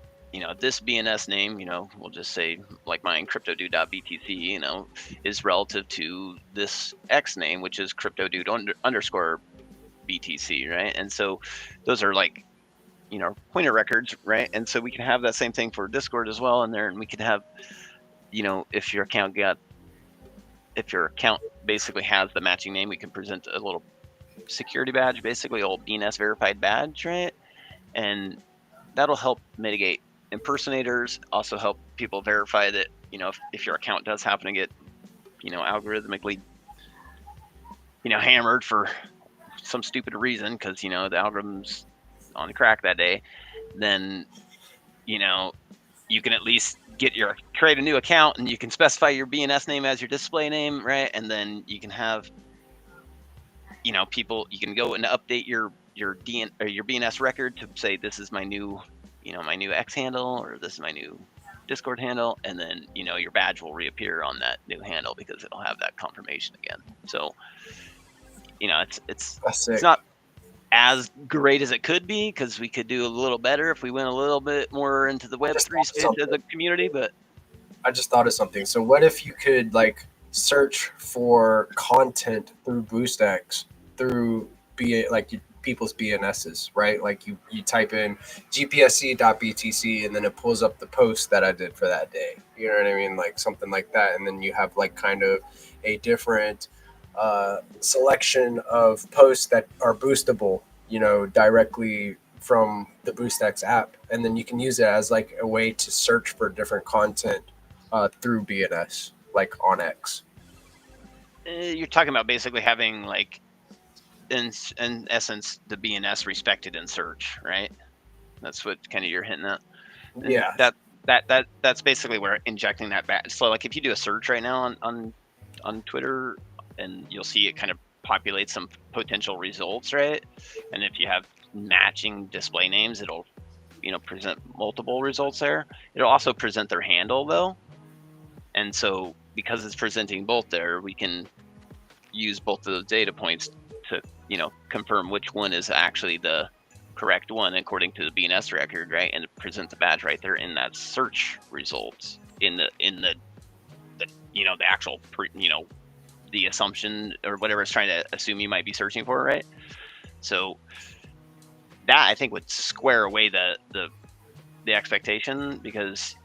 this BNS name, we'll just say like mine, cryptodude.btc, is relative to this X name, which is cryptodude underscore BTC, right? And so those are like pointer records, right? And so we can have that same thing for Discord as well in there, and we can have if your account basically has the matching name, we can present a little security badge, basically a old BNS verified badge, right? And that'll help mitigate impersonators, also help people verify that if your account does happen to get algorithmically hammered for some stupid reason, because the algorithm's on crack that day, then you can at least create a new account, and you can specify your BNS name as your display name, right? And then you can have, people, you can go and update your BNS record to say, this is my new, my new X handle, or this is my new Discord handle, and then your badge will reappear on that new handle because it'll have that confirmation again. So it's not as great as it could be, because we could do a little better if we went a little bit more into the Web3 space as a community. But I just thought of something. So what if you could like search for content through BoostX through people's BNSs, right? Like you type in gpsc.btc and then it pulls up the post that I did for that day. You know what I mean? Like something like that. And then you have like kind of a different selection of posts that are boostable, directly from the BoostX app. And then you can use it as like a way to search for different content through BNS, like on X. You're talking about basically having like, in essence, the BNS respected in search, right? That's what kind of you're hinting at. And yeah. That's basically where injecting that back. So like if you do a search right now on Twitter, and you'll see it kind of populate some potential results, right? And if you have matching display names, it'll present multiple results there. It'll also present their handle though. And so because it's presenting both there, we can use both of those data points to, confirm which one is actually the correct one according to the BNS record, right? And present the badge right there in that search results in the actual the assumption or whatever it's trying to assume you might be searching for, right? So that I think would square away the expectation, because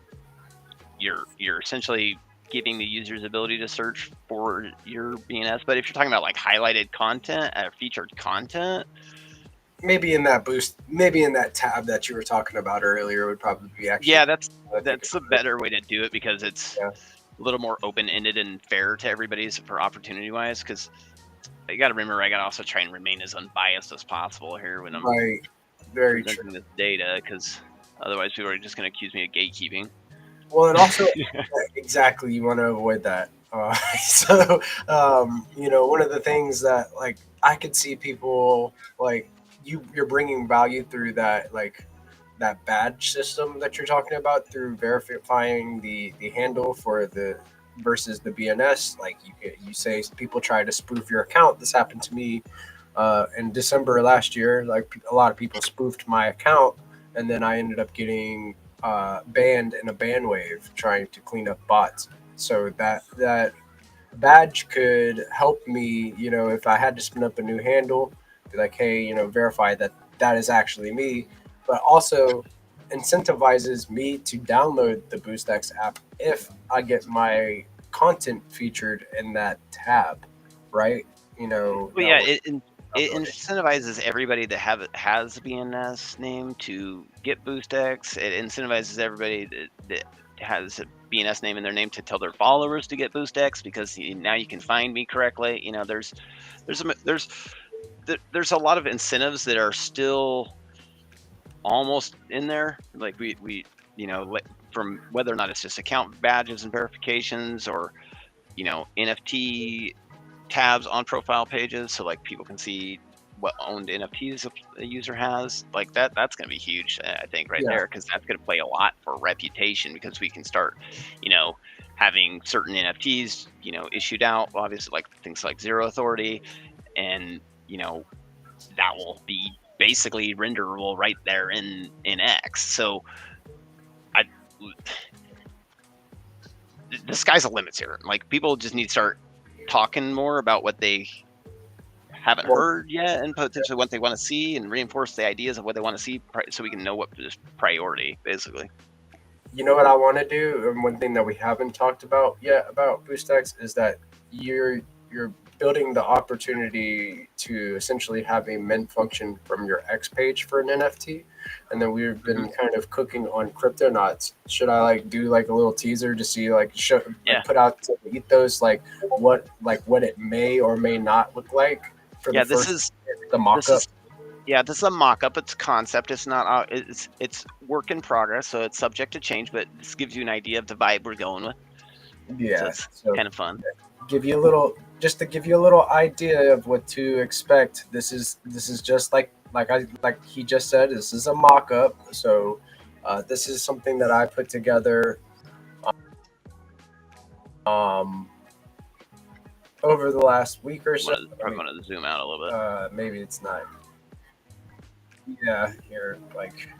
you're essentially giving the users ability to search for your BNS. But if you're talking about like highlighted content or featured content, maybe in that tab that you were talking about earlier would probably be actually. Yeah, that's a better way to do it, because it's a little more open-ended and fair to everybody for opportunity-wise. Because you got to remember, I got to also try and remain as unbiased as possible here when I'm very presenting true. this data, because otherwise people are just going to accuse me of gatekeeping. Well, and also, exactly, you want to avoid that. So, one of the things that like I could see people like you're bringing value through that, like that badge system that you're talking about, through verifying the handle for the versus the BNS. Like you say people try to spoof your account. This happened to me in December last year. Like a lot of people spoofed my account, and then I ended up getting banned in a ban wave trying to clean up bots. So that badge could help me, if I had to spin up a new handle, be like, hey, verify that is actually me, but also incentivizes me to download the BoostX app if I get my content featured in that tab, right? Well, yeah, it incentivizes everybody that has a BNS name to get BoostX. It incentivizes everybody that has a BNS name in their name to tell their followers to get BoostX, because now you can find me correctly. There's a lot of incentives that are still almost in there. Like we from whether or not it's just account badges and verifications, or NFT tabs on profile pages, so like people can see what owned NFTs a user has. Like that's going to be huge, I think, there, because that's going to play a lot for reputation, because we can start having certain NFTs issued out, obviously, like things like Zero Authority, and that will be basically renderable right there in X. So the sky's the limits here. Like people just need to start talking more about what they haven't heard yet, and potentially what they want to see, and reinforce the ideas of what they want to see, so we can know what is priority, basically. You know what I want to do, and one thing that we haven't talked about yet about BoostX is that you're building the opportunity to essentially have a mint function from your X page for an NFT. And then we've been kind of cooking on Cryptonauts. Should I like do like a little teaser to see put out to Ethos what it may or may not look like for the mock-up? Yeah, this is a mock-up. It's a concept. It's not. It's work in progress, so it's subject to change. But this gives you an idea of the vibe we're going with. So Yeah. it's So kind of fun. give you a little, just to give you a little idea of what to expect. This is just like he just said. This is a mock-up. So this is something that I put together um, over the last week or so. Probably want to zoom out a little bit. Maybe it's not. Yeah, here, like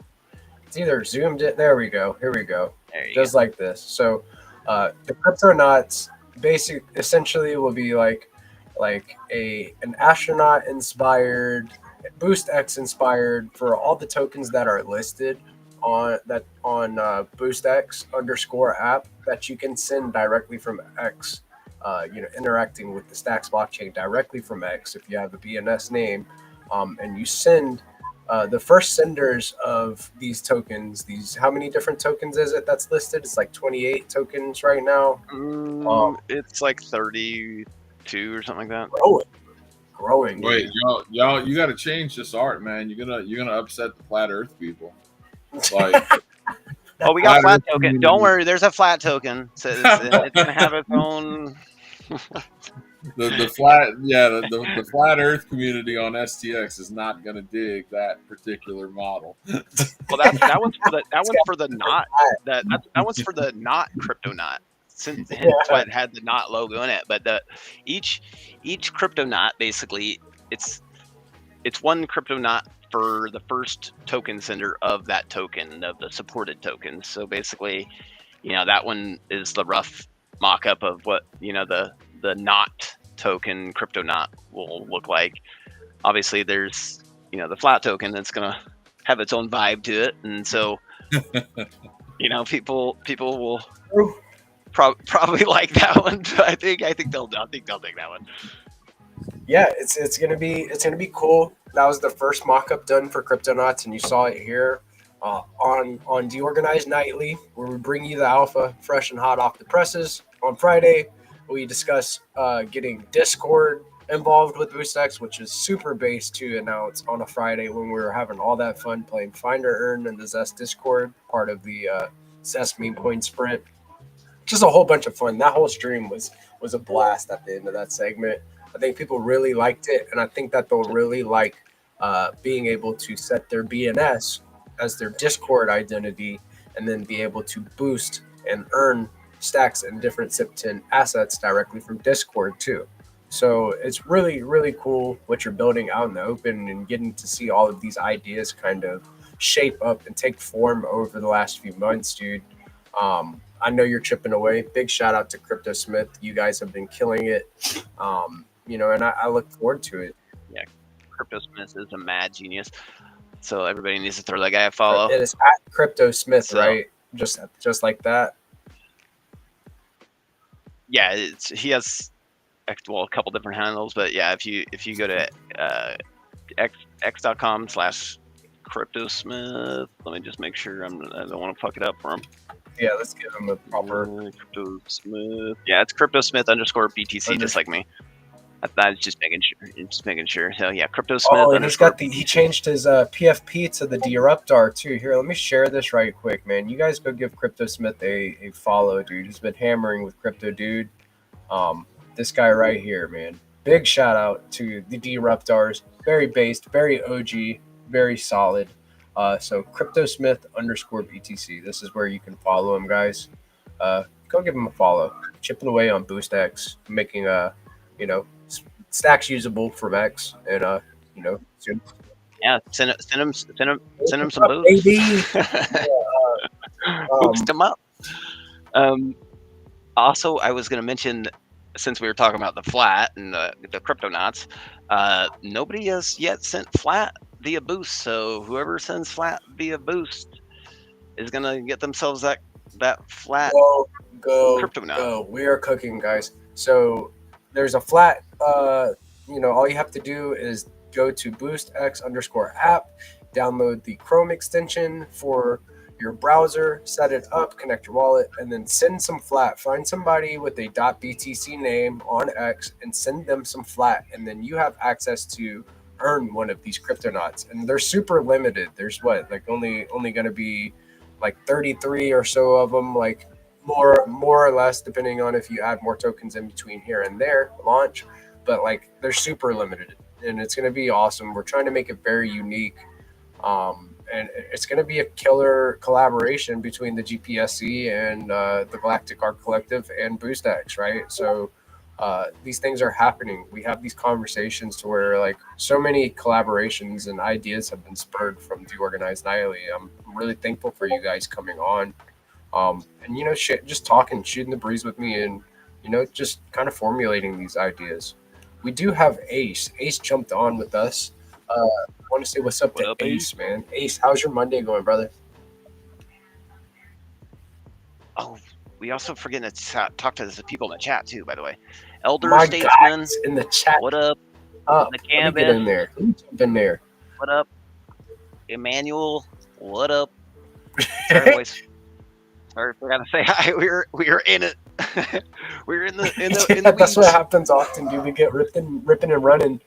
it's either zoomed it. There we go. Here we go. There you Just like this. So, the cryptonauts essentially will be like an astronaut inspired, Boost X inspired for all the tokens that are listed on Boost X underscore app that you can send directly from X. Interacting with the Stacks blockchain directly from X if you have a BNS name, and you send the first senders of these tokens. How many different tokens is it that's listed? It's like 28 tokens right now. It's like 32 or something like that. Growing. Wait, y'all, you got to change this art, man. You're gonna upset the flat Earth people. Like, Oh, we got flat Earth token. community. Don't worry, there's a flat token. So it's gonna have its own. the flat, the flat Earth community on STX is not gonna dig that particular model. Well, that one's for the not that one's for the not crypto not. Since hence why it had the not logo in it. But each crypto not basically it's one crypto not for the first token sender of that token, of the supported tokens. So basically, that one is the rough mock-up of what the not token crypto not will look like. Obviously there's the flat token that's gonna have its own vibe to it, and so people will probably like that one. I think they'll dig that one. Yeah, it's gonna be cool. That was the first mock-up done for Cryptonauts, and you saw it here on DeOrganized Nightly, where we bring you the alpha fresh and hot off the presses. On Friday, we discuss getting Discord involved with BoostX, which is super base to announce on a Friday when we were having all that fun playing Find or Earn in the Zest Discord, part of the Zest Meme Coin Sprint. Just a whole bunch of fun. That whole stream was a blast at the end of that segment. I think people really liked it, and I think that they'll really like being able to set their BNS as their Discord identity and then be able to boost and earn stacks and different SIP10 assets directly from Discord too. So it's really, really cool what you're building out in the open and getting to see all of these ideas kind of shape up and take form over the last few months, dude. I know you're chipping away. Big shout out to Crypto Smith. You guys have been killing it. And I look forward to it. Yeah, Crypto Smith is a mad genius. So everybody needs to throw that guy a follow. It is at Crypto Smith, right? Just like that. Yeah, he has a couple different handles, but yeah, if you go to x.com/CryptoSmith, let me just make sure I don't want to fuck it up for him. Yeah, let's give him a proper Crypto Smith. Yeah, it's Crypto Smith _BTC, just like me. I was just making sure. So yeah, Crypto Smith. Oh, and he changed his PFP to the Disruptor too. Here, let me share this right quick, man. You guys go give Crypto Smith a follow, dude. He's been hammering with Crypto Dude. This guy right here, man. Big shout out to the Disruptors. Very based, very OG, very solid. So Crypto Smith _BTC. This is where you can follow him, guys. Go give him a follow. Chipping away on BoostX, making stacks usable from X, and soon. Yeah, send him some boost. Boost him up. Also, I was going to mention, since we were talking about the flat and the Cryptonauts, nobody has yet sent flat via boost. So whoever sends flat via boost is going to get themselves that flat Go. We are cooking, guys. So there's a flat, all you have to do is go to BoostX _app, download the Chrome extension for your browser, set it up, connect your wallet, and then send some flat. Find somebody with a .btc name on X and send them some flat, and then you have access to earn one of these cryptonauts, and they're super limited. There's what, like only going to be like 33 or so of them, like more or less, depending on if you add more tokens in between here and there launch. But like they're super limited, and it's going to be awesome. We're trying to make it very unique. And it's going to be a killer collaboration between the GPSC and the Galactic Art Collective and BoostX, right? So these things are happening. We have these conversations to where like so many collaborations and ideas have been spurred from DeOrganized Media. I'm really thankful for you guys coming on, and just talking, shooting the breeze with me, and just kind of formulating these ideas. We do have Ace. Ace jumped on with us. I want to say what's up What to up, Ace, man. Ace, how's your Monday going, brother? Oh, we also forgetting to talk to the people in the chat too, by the way. Elder My Statesman, guys in the chat. what up? Let The me get Gambit, in there. Let me jump in there. what up? Emmanuel, what up? Sorry, boys. Sorry, forgot to say hi. We were in it. We were in the Yeah, that's what weeds. happens often, dude. We get ripping and running.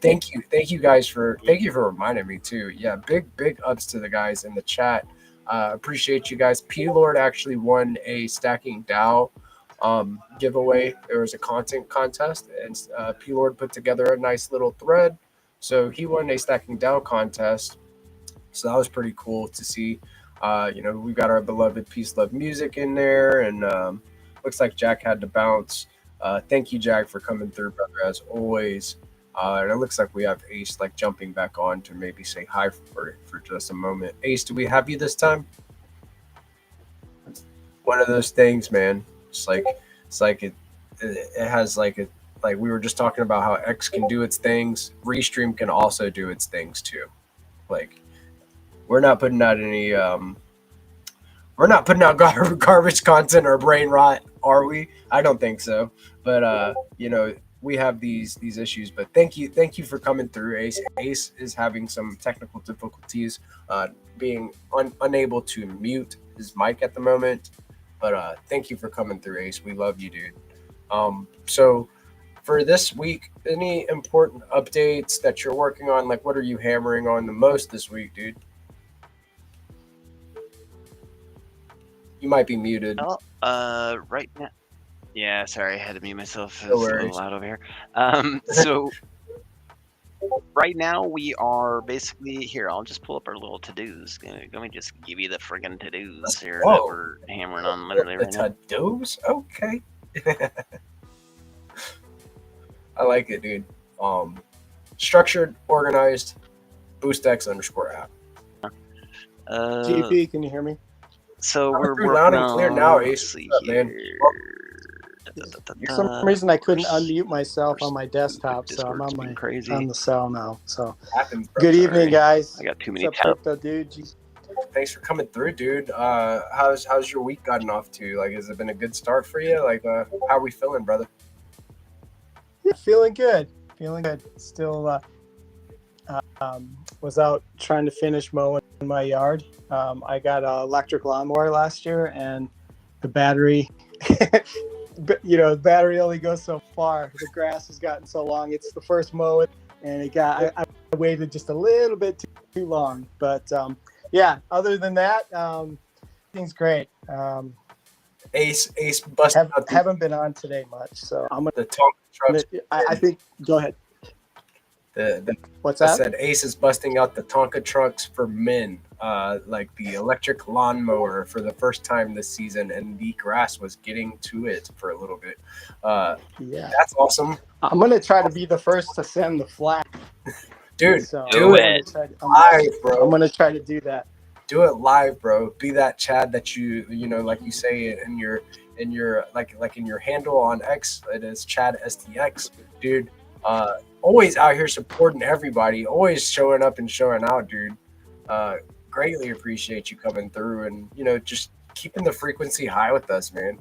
Thank you guys for reminding me too. Yeah, big ups to the guys in the chat. Appreciate you guys. P Lord actually won a stacking DAO giveaway. There was a content contest, and P Lord put together a nice little thread. So he won a stacking DAO contest. So that was pretty cool to see. We've got our beloved Peace Love Music in there, and looks like Jack had to bounce. Thank you, Jack, for coming through, brother, as always. And it looks like we have Ace like jumping back on to maybe say hi for just a moment. Ace, do we have you this time? One of those things, man. It has like we were just talking about how X can do its things. Restream can also do its things too. Like we're not putting out any we're not putting out garbage content or brain rot, are we? I don't think so. But we have these issues. But thank you for coming through, Ace. Ace is having some technical difficulties, being unable to mute his mic at the moment. But thank you for coming through, Ace. We love you, dude. So for this week, any important updates that you're working on? Like, what are you hammering on the most this week, dude? You might be muted. Oh, right now. Yeah, sorry, I had to mute myself. No It's a worries. little loud over here. So right now we are basically here. I'll just pull up our little to-dos. Let me just give you the friggin' to-dos here that we're hammering on literally right now. The to-dos? Okay. I like it, dude. Structured, organized, BoostX_app. GP, can you hear me? So we're through working loud and clear on. now, Let's Ace. see What's up, man? here. For some reason, I couldn't unmute myself on my desktop, so I'm Discord's on been my crazy. on the cell now. So Happens, bro. good Sorry. evening, guys. I got too many What's up, tabs. crypto dude? Thanks for coming through, dude. How's your week gotten off to? Like, has it been a good start for you? Like, how are we feeling, brother? Yeah, feeling good. Feeling good. Still was out trying to finish mowing my yard. I got an electric lawnmower last year, and the battery, the battery only goes so far. The grass has gotten so long. It's the first mow, and I waited just a little bit too long. But yeah, other than that, things great. Ace busting out Haven't been on today much, so I'm the Tonka trucks. I think. Go ahead. What's that? I said Ace is busting out the Tonka trucks for men, like the electric lawnmower for the first time this season, and the grass was getting to it for a little bit. Yeah, that's awesome. I'm gonna try to be the first to send the flag, dude. So do it live, bro. I'm gonna try to do that. Do it live, bro. Be that Chad that like you say in your like in your handle on X. It is Chad STX, dude. Always out here supporting everybody, always showing up and showing out, dude. Greatly appreciate you coming through and just keeping the frequency high with us, man.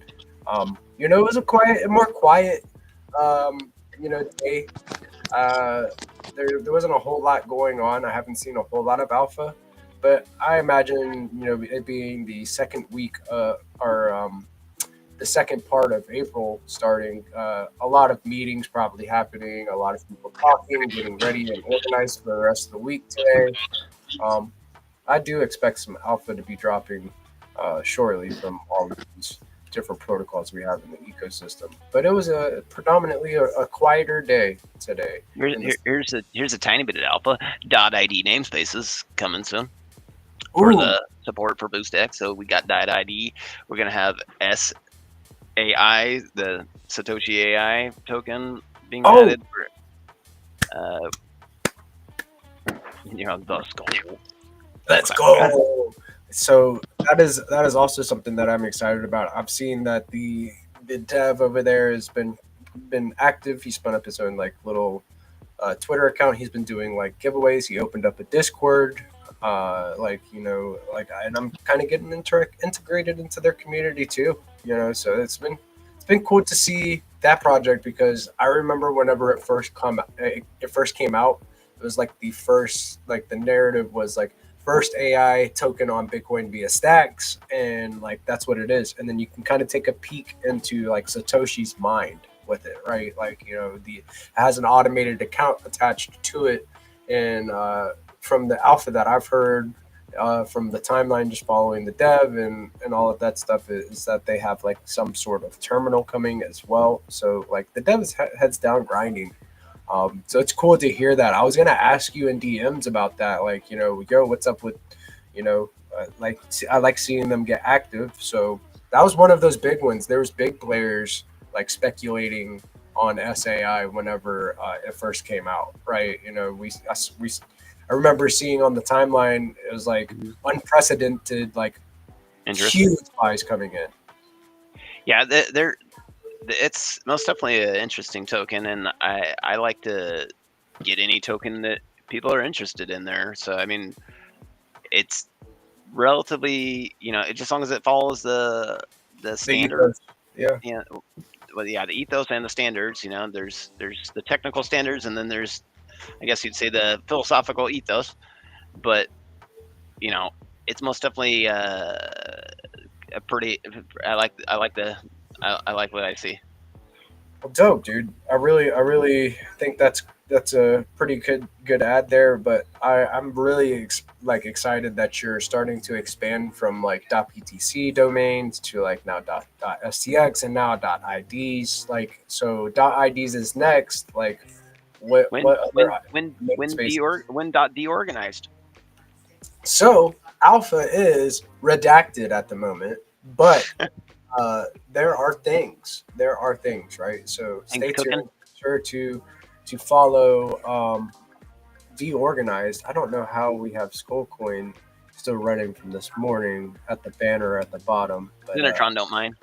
It was a more quiet day. There wasn't a whole lot going on. I haven't seen a whole lot of alpha, but I imagine it being the second week second part of April starting. A lot of meetings probably happening, a lot of people talking, getting ready and organized for the rest of the week today. Um, I do expect some alpha to be dropping shortly from all of these different protocols we have in the ecosystem. But it was a predominantly a quieter day today. Here's a tiny bit of alpha. .id namespaces coming soon for Ooh, the support for BoostX. So we got .id. We're gonna have SAI, the Satoshi AI token being added. For, the skull. let's go. So that is also something that I'm excited about. I've seen that the dev over there has been active. He spun up his own like little Twitter account. He's been doing like giveaways. He opened up a Discord. And I'm kind of getting integrated into their community too. So it's been cool to see that project, because I remember whenever it first came out, it was like the narrative was like first AI token on Bitcoin via stacks, and like that's what it is. And then you can kind of take a peek into like Satoshi's mind with it, right? Like it has an automated account attached to it, and from the alpha that I've heard, from the timeline, just following the dev and all of that stuff, is that they have like some sort of terminal coming as well. So like the dev is heads down grinding. So it's cool to hear that. I was gonna ask you in DMs about that, like yo, what's up with, I like seeing them get active. So that was one of those big ones. There was big players like speculating on SAI whenever it first came out, right? I remember seeing on the timeline, it was like unprecedented, like huge buys coming in. Yeah, it's most definitely an interesting token, and I like to get any token that people are interested in there. So I mean, it's relatively, just as long as it follows the standard. Yeah. Well, yeah, the ethos and the standards. There's the technical standards, and then there's, I guess you'd say, the philosophical ethos. But it's most definitely a pretty. I like what I see. Well, dope, dude. I really think that's a pretty good ad there. But I'm really excited that you're starting to expand from like .ptc domains to like now .stx and now .ids. Like, so .ids is next. Like, what other when namespaces? DeOrganized. So alpha is redacted at the moment, but there are things, right? So stay tuned. Sure to follow DeOrganized. I don't know how we have Skullcoin still running from this morning at the banner at the bottom. But, Zenitron don't mind.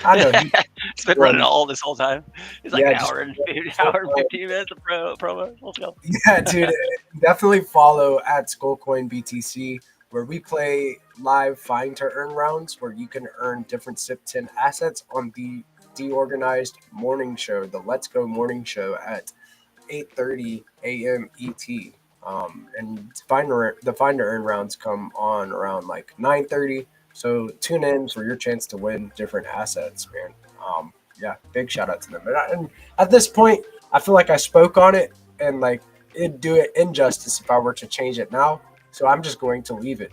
I know it's been running all this whole time. It's like Yeah, an hour and 15 minutes of promo. Let's go. Yeah, dude, definitely follow at Skullcoin BTC, where we play live find to earn rounds where you can earn different SIP10 assets on the DeOrganized morning show, the Let's Go morning show at 8:30 a.m. ET. And the find to earn rounds come on around like 9:30. So tune in for your chance to win different assets, man. Yeah, big shout out to them. And at this point, I feel like I spoke on it, and like it'd do it injustice if I were to change it now. So I'm just going to leave it.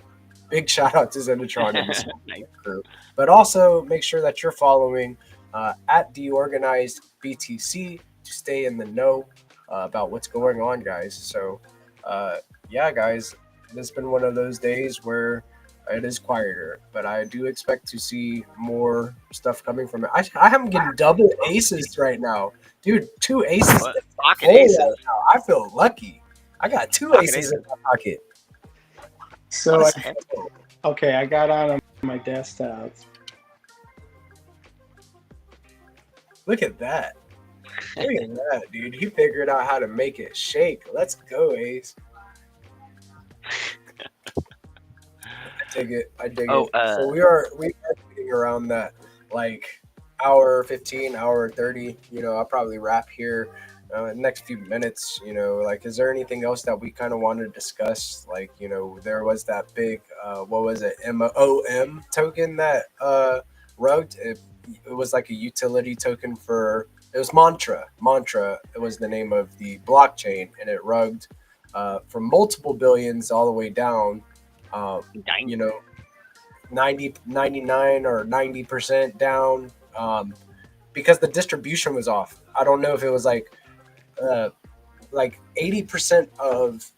Big shout out to Zenitron and the crew. But also make sure that you're following at DeOrganized BTC to stay in the know about what's going on, guys. So yeah, guys, it's been one of those days where it is quieter, but I do expect to see more stuff coming from it. I am getting double aces right now, dude. 2 aces. Pocket aces. Right now. I feel lucky. I got 2 aces in my pocket. So, I got on my desktop. Look at that. Look at that, dude. He figured out how to make it shake. Let's go, Ace. I dig it. So we are getting around that like hour 15, hour 30. I'll probably wrap here next few minutes. Like, is there anything else that we kind of want to discuss? Like, there was that big what was it, MOM token that rugged. it was like a utility token for, it was Mantra. It was the name of the blockchain, and it rugged from multiple billions all the way down, Dang. you know, 99 or 90% down, because the distribution was off. I don't know if it was like 80% of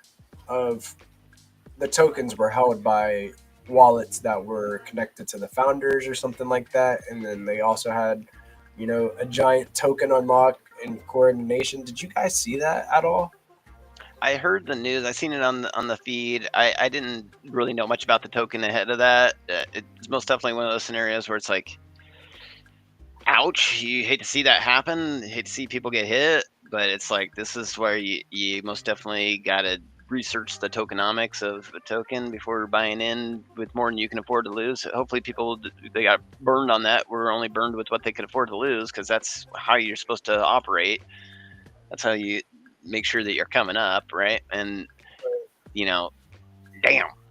the tokens were held by wallets that were connected to the founders or something like that, and then they also had, a giant token unlock in coordination. Did you guys see that at all? I heard the news. I seen it on the feed. I didn't really know much about the token ahead of that. It's most definitely one of those scenarios where it's like, ouch, you hate to see that happen. You hate to see people get hit, but it's like, this is where you most definitely got to research the tokenomics of a token before buying in with more than you can afford to lose. Hopefully people, they got burned on that. We're only burned with what they could afford to lose, because that's how you're supposed to operate. That's how you make sure that you're coming up, right? And, damn,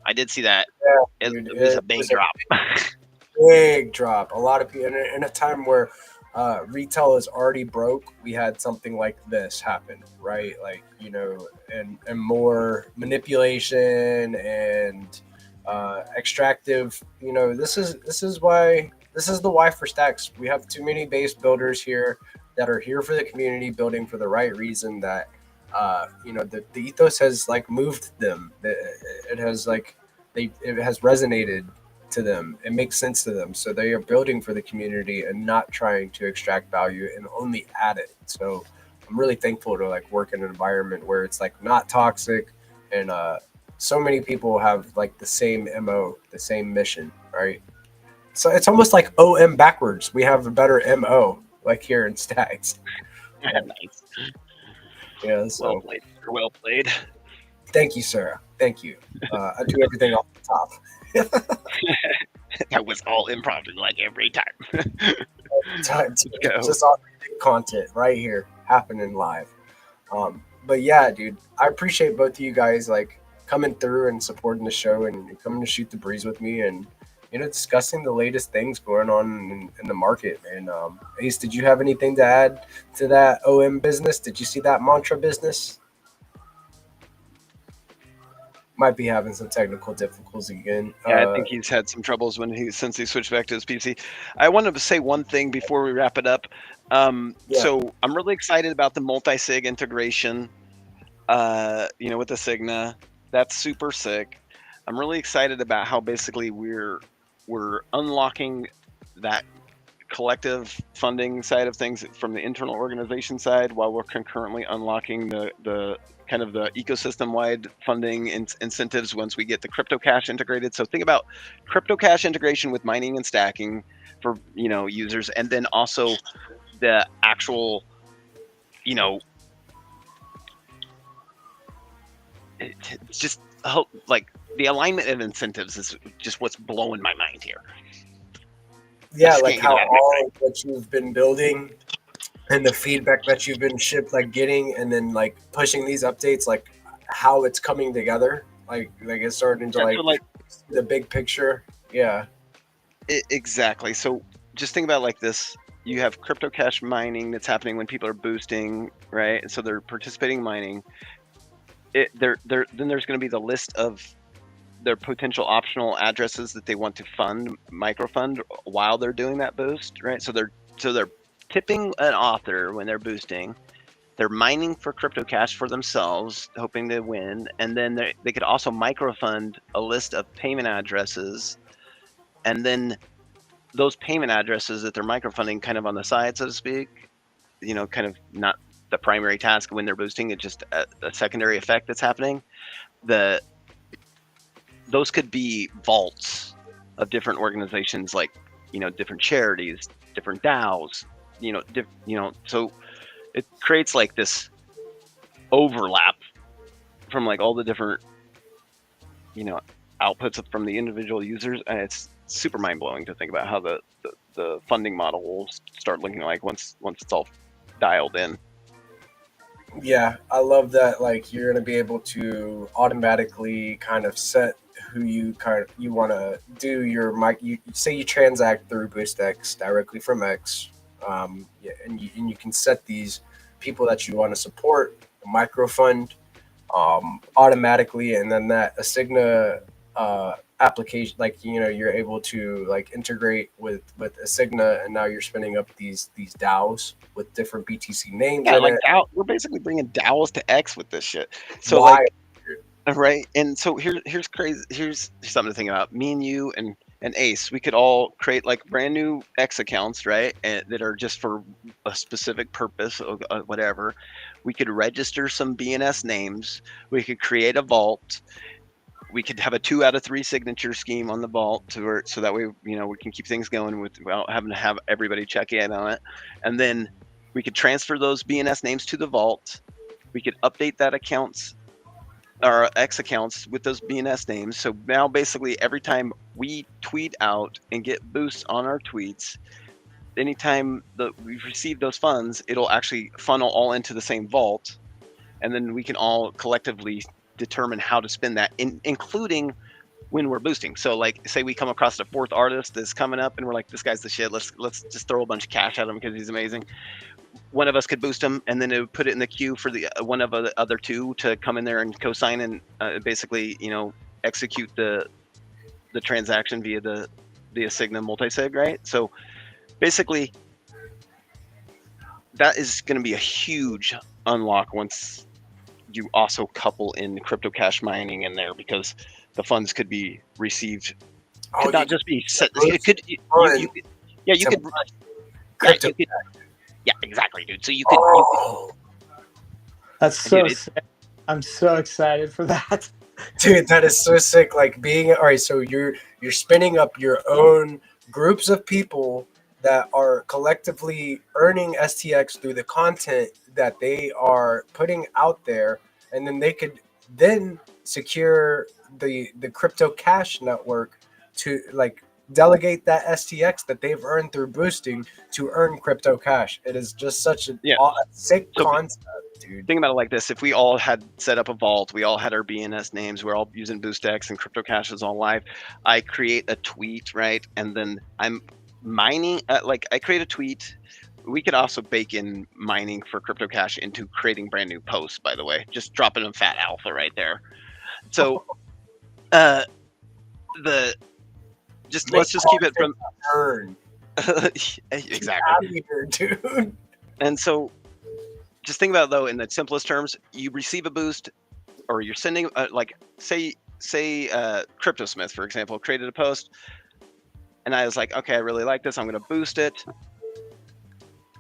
I did see that. Yeah, It, dude, it was a big drop. big drop. A lot of people in a time where retail is already broke, we had something like this happen, right? Like, and more manipulation and extractive. This is why, this is the why for Stacks. We have too many base builders here that are here for the community, building for the right reason. That the ethos has like moved them. It has like it has resonated to them. It makes sense to them. So they are building for the community and not trying to extract value and only add it. So I'm really thankful to like work in an environment where it's like not toxic, and so many people have like the same MO, the same mission, right? So it's almost like OM backwards. We have a better MO like here in Stacks. Nice. Yeah. Well So played. Well played. thank you, Sarah. Thank you. I do everything off the top. That was all improv, like every time. Just authentic content right here happening live. But yeah, dude, I appreciate both of you guys like coming through and supporting the show and coming to shoot the breeze with me, and discussing the latest things going on in the market. And Ace, did you have anything to add to that OM business? Did you see that Mantra business? Might be having some technical difficulties again. Yeah, I think he's had some troubles since he switched back to his PC. I wanted to say one thing before we wrap it up. So I'm really excited about the multi-sig integration, with the Cigna. That's super sick. I'm really excited about how basically we're unlocking that collective funding side of things from the internal organization side, while we're concurrently unlocking the kind of the ecosystem-wide funding incentives once we get the crypto cash integrated. So think about crypto cash integration with mining and stacking for users, and then also the actual it's just like the alignment of incentives is just what's blowing my mind here. Yeah, like how all that you've been building and the feedback that you've been getting, and then like pushing these updates, like how it's coming together, like it's starting to like the big picture. Yeah, exactly. So just think about like this: you have crypto cash mining that's happening when people are boosting, right? And so they're participating mining. Then there's going to be the list of their potential optional addresses that they want to microfund while they're doing that boost, right? So they're tipping an author when they're boosting. They're mining for crypto cash for themselves, hoping to win, and then they could also microfund a list of payment addresses, and then those payment addresses that they're microfunding kind of on the side, so to speak, kind of not the primary task when they're boosting, it's just a secondary effect that's happening. Those could be vaults of different organizations, like different charities, different DAOs, so it creates like this overlap from like all the different outputs from the individual users, and it's super mind-blowing to think about how the funding model will start looking like once it's all dialed in. Yeah, I love that. Like you're gonna be able to automatically kind of set who you want to do your mic. You say you transact through BoostX directly from X, yeah, and you can set these people that you want to support microfund automatically, and then that Asigna application, like you're able to like integrate with Asigna, and now you're spinning up these DAOs with different BTC names Yeah, in like it. DAO, we're basically bringing DAOs to X with this shit. So Why? like, right, and so here's crazy. Here's something to think about. Me and you and Ace, we could all create like brand new X accounts, right, and that are just for a specific purpose or whatever. We could register some BNS names. We could create a vault. We could have a 2 out of 3 signature scheme on the vault so that way we can keep things going without having to have everybody check in on it, and then we could transfer those BNS names to the vault. We could update that accounts our X accounts with those BNS names. So now basically every time we tweet out and get boosts on our tweets, anytime we've received those funds, it'll actually funnel all into the same vault, and then we can all collectively determine how to spend that, including when we're boosting. So like say we come across a fourth artist that's coming up and we're like, this guy's the shit, let's just throw a bunch of cash at him because he's amazing. One of us could boost him, and then it would put it in the queue for the one of the other two to come in there and co-sign and basically execute the transaction via the Asigna multi-sig, right? So basically that is going to be a huge unlock once you also couple in crypto cash mining in there, because the funds could be received, could not just be set. It could you could, yeah, you could, crypto. Yeah, exactly, dude. So you could, That's so dude, sick. I'm so excited for that. Dude, that is so sick. Like being all right, so you're spinning up your own groups of people that are collectively earning STX through the content that they are putting out there, and then they could then secure the crypto cash network to like delegate that STX that they've earned through boosting to earn crypto cash. It is just such a sick concept, dude. Think about it like this: if we all had set up a vault, we all had our BNS names, we're all using BoostX and crypto cash is all live. I create a tweet, right, and then I'm mining. Like I create a tweet. We could also bake in mining for crypto cash into creating brand new posts. By the way, just dropping a fat alpha right there. So, let's just keep it from earn. exactly, Out of here, dude. And so just think about it, though, in the simplest terms. You receive a boost, or you're sending like say CryptoSmith, for example, created a post, and I was like, okay, I really like this, I'm going to boost it.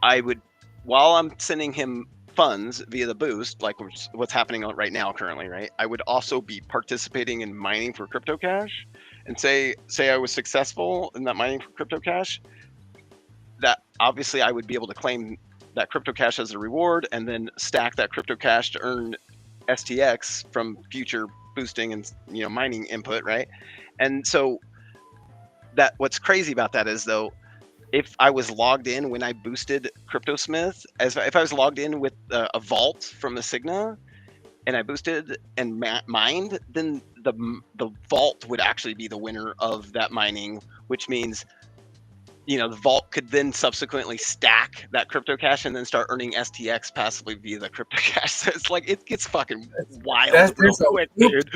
I would, while I'm sending him funds via the boost, like what's happening right now currently, right, I would also be participating in mining for crypto cash. And say I was successful in that mining for crypto cash, that obviously I would be able to claim that crypto cash as a reward, and then stack that crypto cash to earn STX from future boosting and mining input, right? And so that what's crazy about that is, though, if I was logged in when I boosted CryptoSmith, if I was logged in with a vault from Asigna and I boosted and mined, then the vault would actually be the winner of that mining, which means the vault could then subsequently stack that crypto cash and then start earning STX passively via the crypto cash. So it's like it gets fucking wild real quick, dude.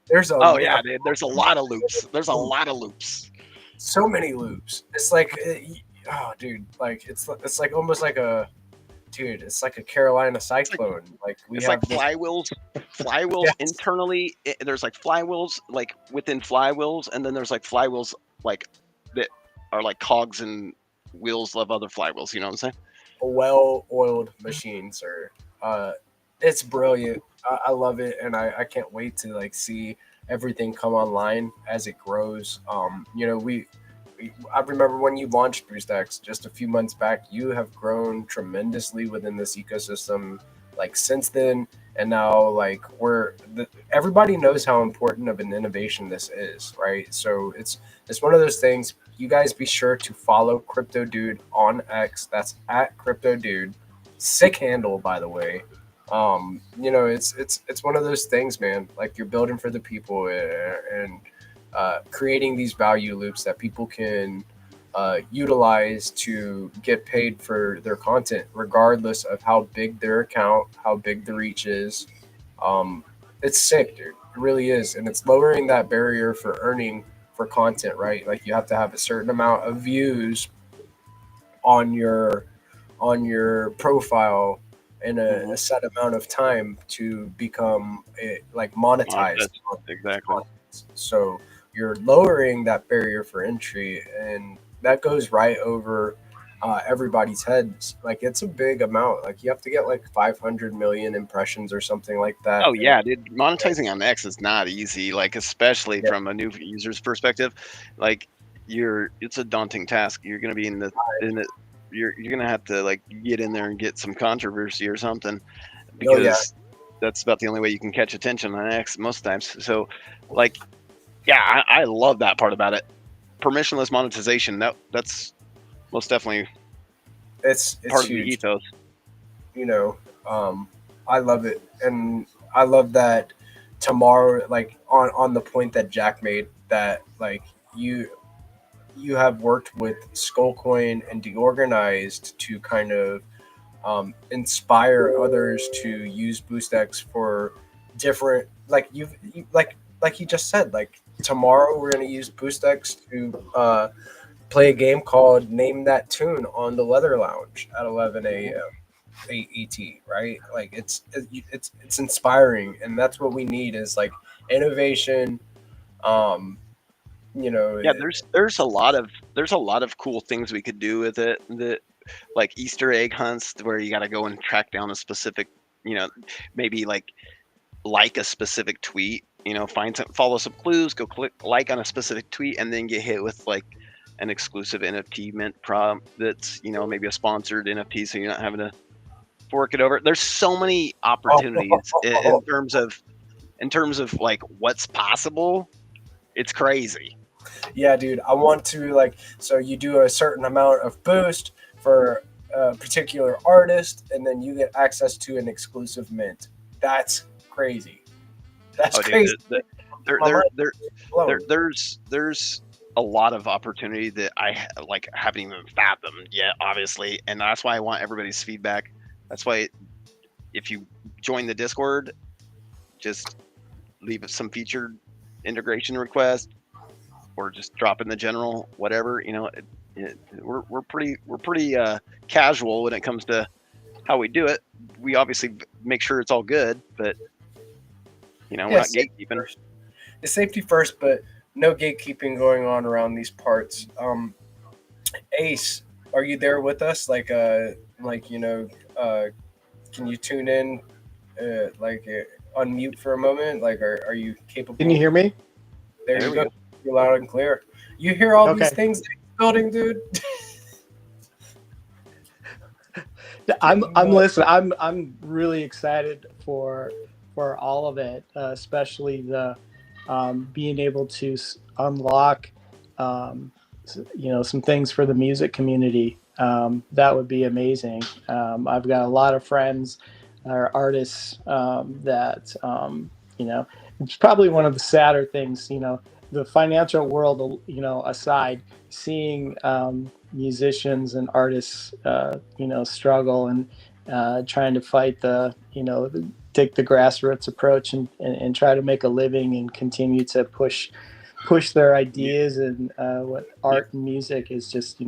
There's a oh yeah, dude. There's a lot of loops. There's a lot of loops. So many loops. It's like, oh, dude, like it's like almost like a. Dude, it's like a Carolina cyclone. Like we it's have like flywheels Yes. internally. There's like flywheels like within flywheels, and then there's like flywheels like that are like cogs and wheels of other flywheels. You know what I'm saying? a well-oiled machine, sir. It's brilliant. I love it, and I can't wait to like see everything come online as it grows. I remember when you launched BoostX just a few months back. You have grown tremendously within this ecosystem. Like since then, and now like everybody knows how important of an innovation this is, right? So it's one of those things. You guys be sure to follow Crypto Dude on X. That's at Crypto Dude. Sick handle, by the way. It's one of those things, man. Like you're building for the people, and creating these value loops that people can utilize to get paid for their content, regardless of how big their account, how big the reach is. Um, it's sick, dude. It really is, and it's lowering that barrier for earning for content, right? Like you have to have a certain amount of views on your profile in Hmm. a set amount of time to become like monetized Exactly. content. So you're lowering that barrier for entry, and that goes right over everybody's heads. Like it's a big amount. Like you have to get like 500 million impressions or something like that. Oh yeah, dude. Monetizing on X is not easy. Like especially Yeah, from a new user's perspective, like it's a daunting task. You're gonna be in the you're gonna have to like get in there and get some controversy or something oh yeah, because that's about the only way you can catch attention on X most times. So, like, yeah, I love that part about it. Permissionless monetization. That's most definitely it's part of the huge. ethos. you know um I love it, and I love that tomorrow, like on the point that Jack made, that like you have worked with Skullcoin and Deorganized to kind of inspire others to use BoostX for different, like like he just said, like tomorrow we're going to use BoostX to play a game called Name That Tune on the Leather Lounge at 11 a.m. AET, right? Like it's inspiring, and that's what we need is like innovation. Um, you know, Yeah, there's a lot of cool things we could do with it. That like Easter egg hunts where you got to go and track down a specific, you know, maybe like a specific tweet. You know, follow some clues, go click like on a specific tweet, and then get hit with like an exclusive NFT mint prompt that's maybe a sponsored NFT, so you're not having to fork it over. There's so many opportunities in terms of like what's possible. It's crazy. yeah, dude, I want to like, so you do a certain amount of boost for a particular artist, and then you get access to an exclusive mint. That's crazy. That's Oh, dude, crazy. there, My there, mind there, is blown. there's a lot of opportunity that like haven't even fathomed yet, obviously, and that's why I want everybody's feedback. That's why if you join the Discord, just leave some featured integration request or just drop in the general whatever. We're pretty casual when it comes to how we do it. We obviously make sure it's all good, but we're Yeah, not safety gatekeeping. first. It's safety first, but no gatekeeping going on around these parts. Ace, are you there with us? Like can you tune in? Unmute for a moment. Like, are you Can you capable? hear me? There There you we go. go. You're loud and clear. You hear all these Okay. things that he's building, dude? I'm listening. I'm really excited for all of it, especially the being able to unlock some things for the music community. That would be amazing. I've got a lot of friends or artists that it's probably one of the sadder things. The financial world, aside, seeing musicians and artists, struggle and trying to fight take the grassroots approach and try to make a living and continue to push their ideas and what art and music is just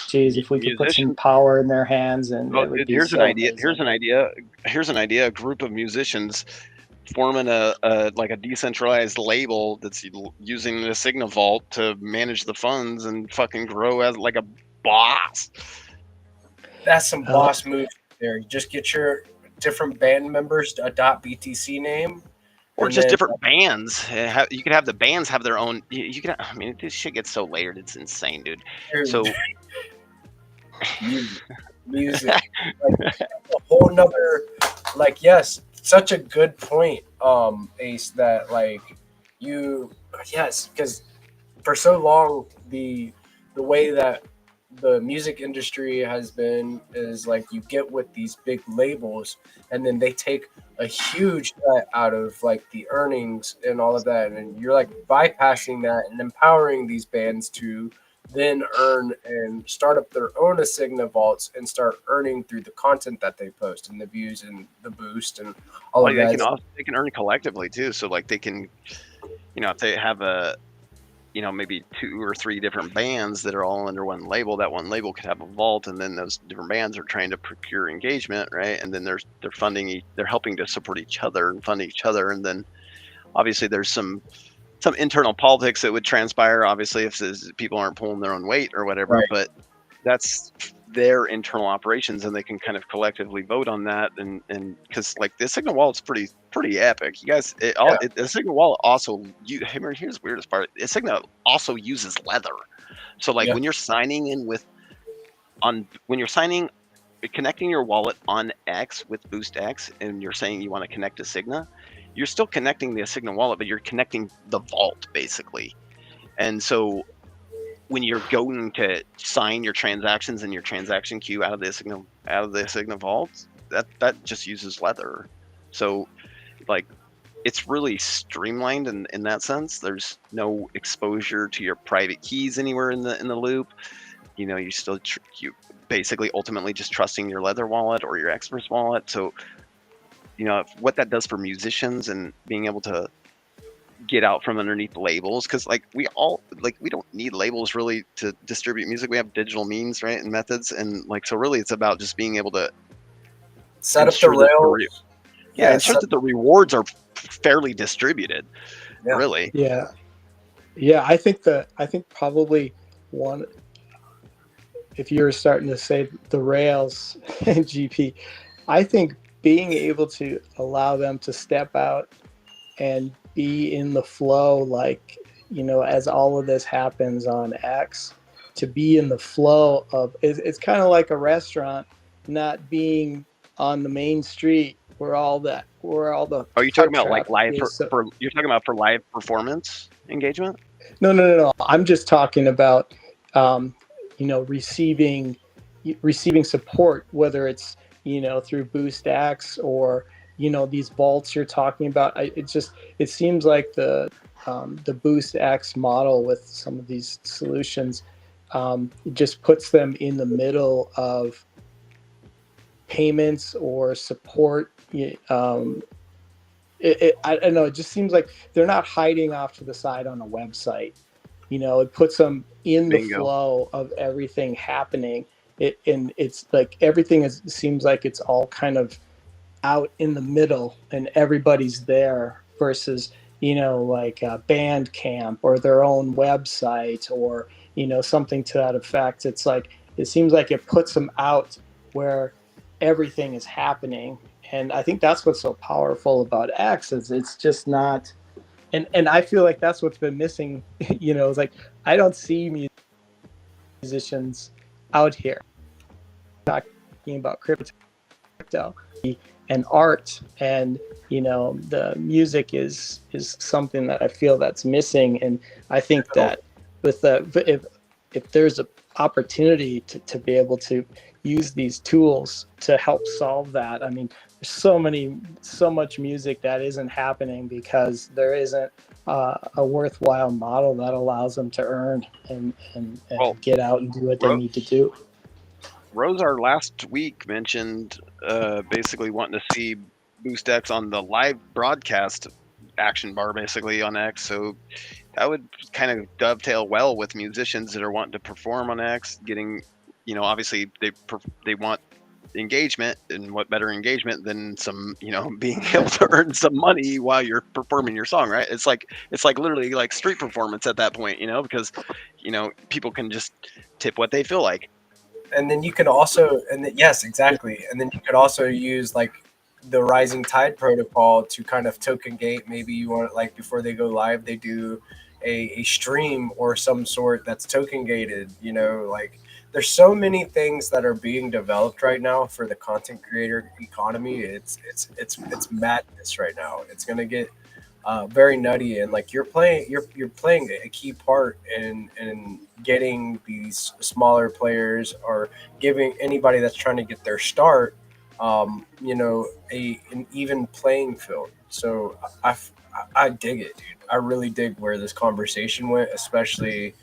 geez, if we could put some Musicians. power in their hands, and Oh, it would dude, be here's an so idea. amazing. Here's an idea. A group of musicians forming a like a decentralized label that's using the Signa Vault to manage the funds and fucking grow as like a boss. That's some uh, boss move there. You just get your different band members to adopt BTC name, Or and just then different bands. You could have the bands have their own. You could. I mean, this shit gets so layered. It's insane, dude. dude, So music, music, like a whole nother. Like, yes, such a good point, Ace. That like you, yes, because for so long the way that the music industry is like you get with these big labels, and then they take a huge cut out of like the earnings and all of that, and you're like bypassing that and empowering these bands to then earn and start up their own Asigna vaults and start earning through the content that they post and the views and the boost and all Well, of that. they can earn collectively too. So like they can, if they have maybe 2 or 3 different bands that are all under one label, that one label could have a vault, and then those different bands are trying to procure engagement, right? And then they're funding, they're helping to support each other and fund each other, and then obviously there's some internal politics that would transpire, obviously, if people aren't pulling their own weight or whatever, Right. but that's their internal operations, and they can kind of collectively vote on that. And because like the Signal wallet's pretty epic, you guys. The Signal wallet also, here's the weirdest part: the Signal also uses leather. So like when you're signing in connecting your wallet on X with Boost X, and you're saying you want to connect to Signa, you're still connecting the Signa wallet, but you're connecting the vault basically. And so when you're going to sign your transactions in your transaction queue out of the Signa vault, that just uses leather. So like it's really streamlined in that sense. There's no exposure to your private keys anywhere in the loop. You still you basically ultimately just trusting your leather wallet or your Express wallet. So what that does for musicians and being able to get out from underneath labels, because like we don't need labels really to distribute music. We have digital means, right, and methods, and like so really it's about just being able to set up the rails. Ensure that the rewards are fairly distributed. Really. Yeah. I think probably one, if you're starting to say the rails and GP, I think being able to allow them to step out and be in the flow, like, as all of this happens on X, to be in the flow of it's kind of like a restaurant not being on the main street where all the are you talking about like live you're talking about for live performance engagement? No, I'm just talking about receiving support, whether it's through Boost X or these vaults you're talking about. It seems like the Boost X model with some of these solutions just puts them in the middle of payments or support. I don't know. It just seems like they're not hiding off to the side on a website. It puts them in the flow of everything happening. It's like everything seems like it's all kind of out in the middle and everybody's there versus like Bandcamp or their own website or something to that effect. It's like it seems like it puts them out where everything is happening, and I think that's what's so powerful about X is it's just not, and I feel like that's what's been missing. It's like I don't see musicians out here talking about crypto and art, and the music is something that I feel that's missing. And I think that with if there's an opportunity to be able to use these tools to help solve that, I mean, there's so much music that isn't happening because there isn't a worthwhile model that allows them to earn and get out and do what they need to do. Rosar last week mentioned basically wanting to see Boost X on the live broadcast action bar, basically on X. So that would kind of dovetail well with musicians that are wanting to perform on X, getting, obviously they want engagement, and what better engagement than some, being able to earn some money while you're performing your song, right? It's like literally like street performance at that point, because, people can just tip what they feel like. And then you can also, yes, exactly. And then you could also use like the Rising Tide protocol to kind of token gate. Maybe you want, like, before they go live, they do a stream or some sort that's token gated. Like there's so many things that are being developed right now for the content creator economy. It's madness right now. It's gonna get very nutty, and like you're playing a key part in getting these smaller players or giving anybody that's trying to get their start, an even playing field. So I dig it, dude. I really dig where this conversation went, especially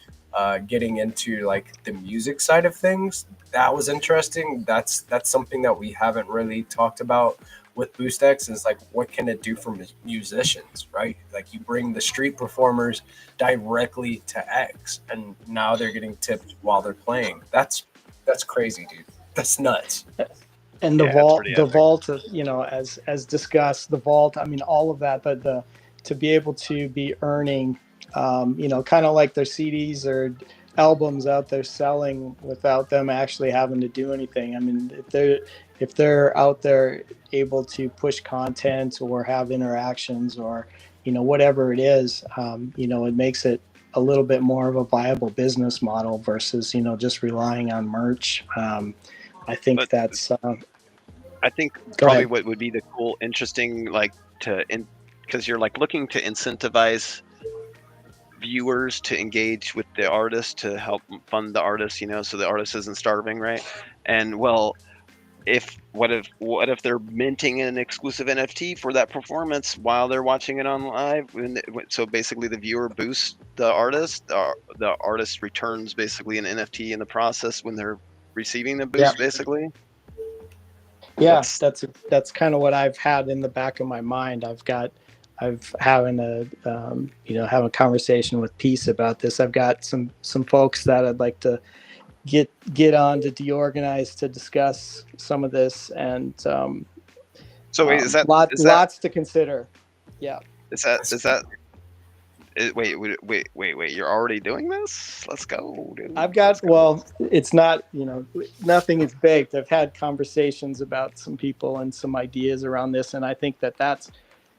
getting into like the music side of things. That was interesting. That's something that we haven't really talked about with BoostX, is like what can it do for musicians, right? Like you bring the street performers directly to X, and now they're getting tipped while they're playing. That's crazy, dude. That's nuts. And the Yeah, it's vault, pretty the epic. vault, as discussed, the vault. I mean, all of that, but to be able to be earning, kind of like their CDs or albums out there selling without them actually having to do anything. I mean, if they're out there able to push content or have interactions or whatever it is, it makes it a little bit more of a viable business model versus just relying on merch. I think But that's I think go probably ahead. what would be the cool, interesting, like because you're like looking to incentivize viewers to engage with the artist to help fund the artist, so the artist isn't starving, right? And well, if what if they're minting an exclusive NFT for that performance while they're watching it on live? So basically, the viewer boosts the artist. The artist returns basically an NFT in the process when they're receiving the Yeah, boost. Basically, yeah, that's that's kind of what I've had in the back of my mind. I've having have a conversation with Peace about this. I've got some folks that I'd like to get on to DeOrganized to discuss some of this, and so. Wait, is that is that lots to consider. Yeah. is that is that? Wait! You're already doing this? Let's go, dude. I've Let's got, go. well, it's not, nothing is baked. I've had conversations about some people and some ideas around this. And I think that that's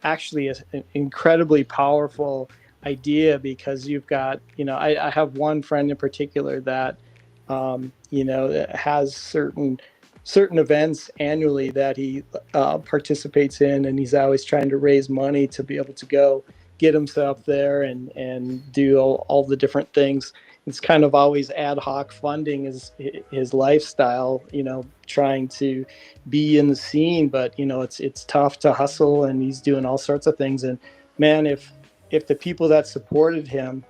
actually an incredibly powerful idea because you've got, I have one friend in particular that, that has certain events annually that he participates in, and he's always trying to raise money to be able to go get himself there and do all the different things. It's kind of always ad hoc funding his lifestyle, trying to be in the scene, but it's tough to hustle, and he's doing all sorts of things. And man, if the people that supported him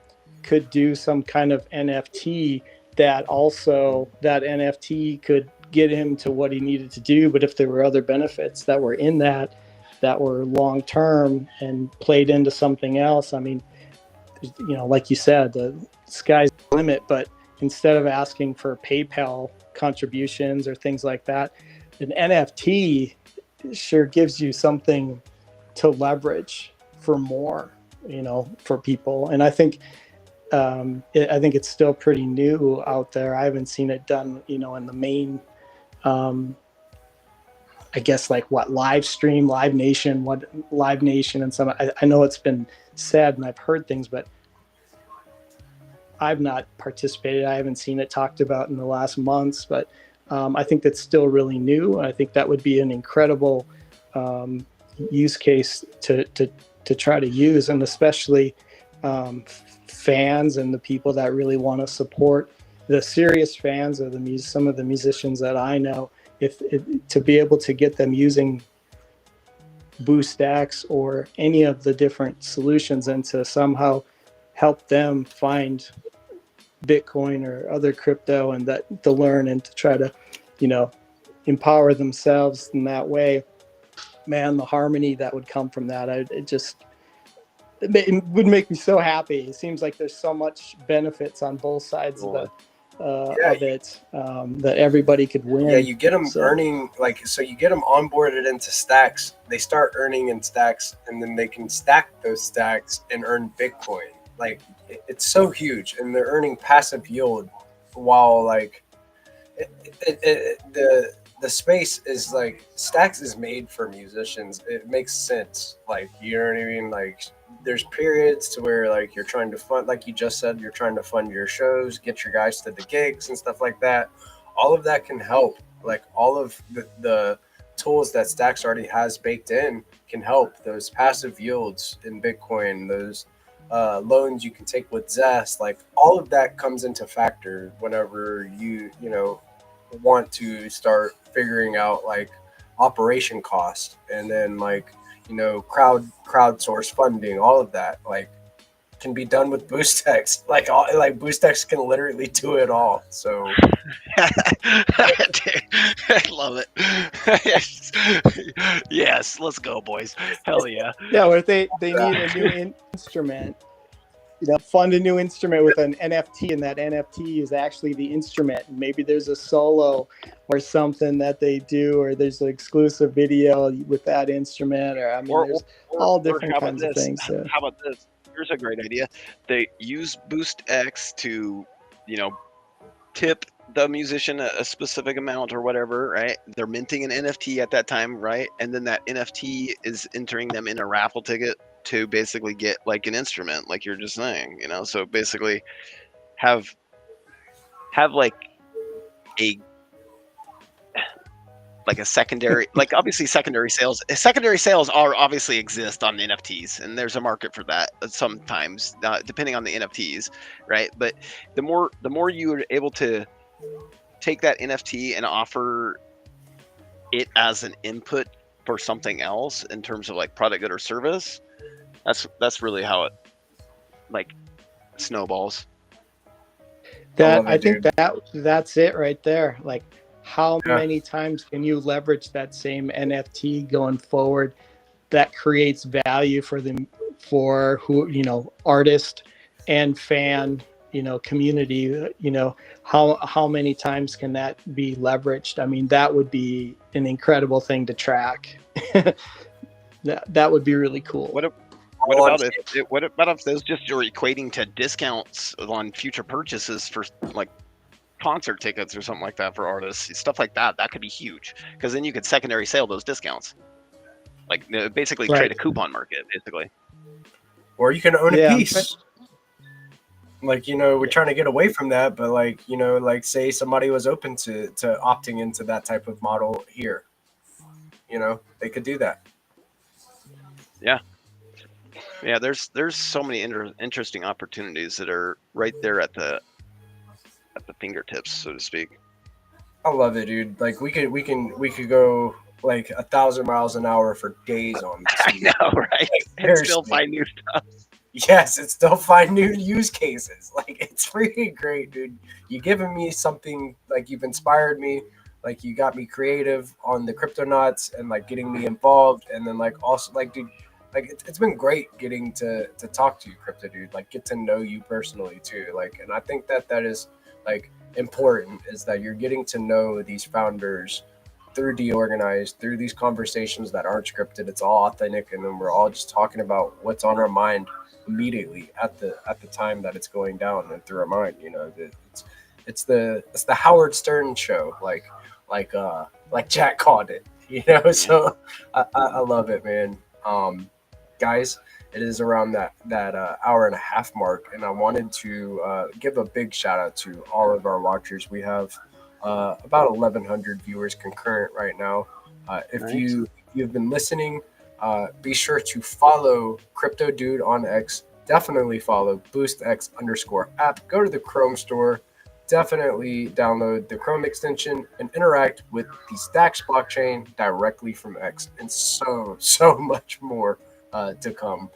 could do some kind of NFT, that NFT could get him to what he needed to do, but if there were other benefits that were in that were long term and played into something else, I mean, like you said, the sky's the limit. But instead of asking for PayPal contributions or things like that, an NFT sure gives you something to leverage for more, for people. And I think it's still pretty new out there. I haven't seen it done, in the main, I guess, like what Live Nation, and some. I know it's been said and I've heard things, but I've not participated. I haven't seen it talked about in the last months, but I think that's still really new. I think that would be an incredible use case to try to use, and especially fans and the people that really want to support the serious fans of some of the musicians that I know. To be able to get them using BoostX or any of the different solutions, and to somehow help them find Bitcoin or other crypto, and that to learn and to try to, empower themselves in that way, man, the harmony that would come from that, it would make me so happy. It seems like there's so much benefits on both sides of it, that everybody could win. Yeah, you get them earning, so you get them onboarded into stacks. They start earning in stacks, and then they can stack those stacks and earn Bitcoin. Like, it's so huge, and they're earning passive yield while the space is like stacks is made for musicians. It makes sense. Like, you know what I mean? Like, there's periods to where you're trying to fund, like you just said, you're trying to fund your shows, get your guys to the gigs and stuff like that. All of that can help. Like, all of the tools that Stacks already has baked in can help those passive yields in Bitcoin, those loans you can take with Zest, like all of that comes into factor whenever you want to start figuring out like operation cost, and then like crowdsource funding, all of that like can be done with BoostX. Like BoostX can literally do it all. So I love it. yes. Yes, let's go, boys. Hell yeah. Yeah, or if they need a new instrument, fund a new instrument with an NFT, and that NFT is actually the instrument. Maybe there's a solo or something that they do, or there's an exclusive video with that instrument, or there's all different kinds of things. How about this? Here's a great idea. They use BoostX to, tip the musician a specific amount or whatever, right? They're minting an NFT at that time, right? And then that NFT is entering them in a raffle ticket to basically get like an instrument, like you're just saying, So basically, have like a secondary, like obviously secondary sales are obviously exist on NFTs, and there's a market for that sometimes, depending on the NFTs, right? But the more you're able to take that NFT and offer it as an input for something else in terms of like product, good, or service, that's really how it like snowballs. I think that's it right there. Like, how many times can you leverage that same NFT going forward that creates value for who, artist and fan, community, how many times can that be leveraged? That would be an incredible thing to track. that would be really cool. What about if those just are equating to discounts on future purchases for like concert tickets or something like that for artists, stuff like that? That could be huge, because then you could secondary sale those discounts, like basically trade a coupon market, basically. Or you can own a piece. Like, we're trying to get away from that, but like say somebody was open to opting into that type of model here, they could do that. Yeah, there's so many interesting opportunities that are right there at the fingertips, so to speak. I love it, dude. Like we could go like 1,000 miles an hour for days on this. I know, right? And still find new stuff. Yes, and still find new use cases. Like, it's freaking great, dude. You giving me something, like, you've inspired me. Like, you got me creative on the Cryptonauts and like getting me involved, and then like also like, dude, like it's been great getting to talk to you, Crypto Dude. Like, get to know you personally too. Like, and I think that is like important, is that you're getting to know these founders through DeOrganized, through these conversations that aren't scripted. It's all authentic, and then we're all just talking about what's on our mind immediately at the time that it's going down and through our mind. It's the Howard Stern show, like Jack called it. So I love it, man. Guys, it is around that hour and a half mark, and I wanted to give a big shout out to all of our watchers. We have about 1,100 viewers concurrent right now. If you've been listening, be sure to follow Crypto Dude on X. Definitely follow BoostX_app. Go to the Chrome store. Definitely download the Chrome extension and interact with the Stacks blockchain directly from X, and so much more to come.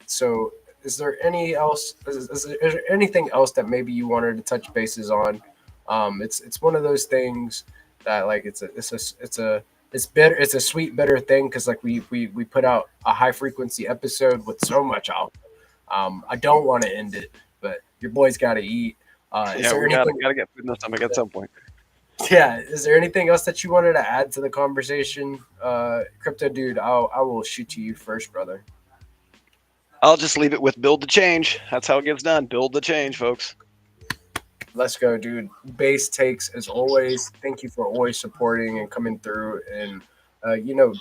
So is there anything else that maybe you wanted to touch bases on? It's one of those things that like it's bitter. It's a sweet bitter thing, because like we put out a high frequency episode with so much out. I don't want to end it, but your boys got to eat. We gotta get food in the stomach at some point. Yeah. Is there anything else that you wanted to add to the conversation, Crypto Dude? I will shoot to you first, brother. I'll just leave it with build the change. That's how it gets done. Build the change, folks. Let's go, dude. Base takes as always. Thank you for always supporting and coming through and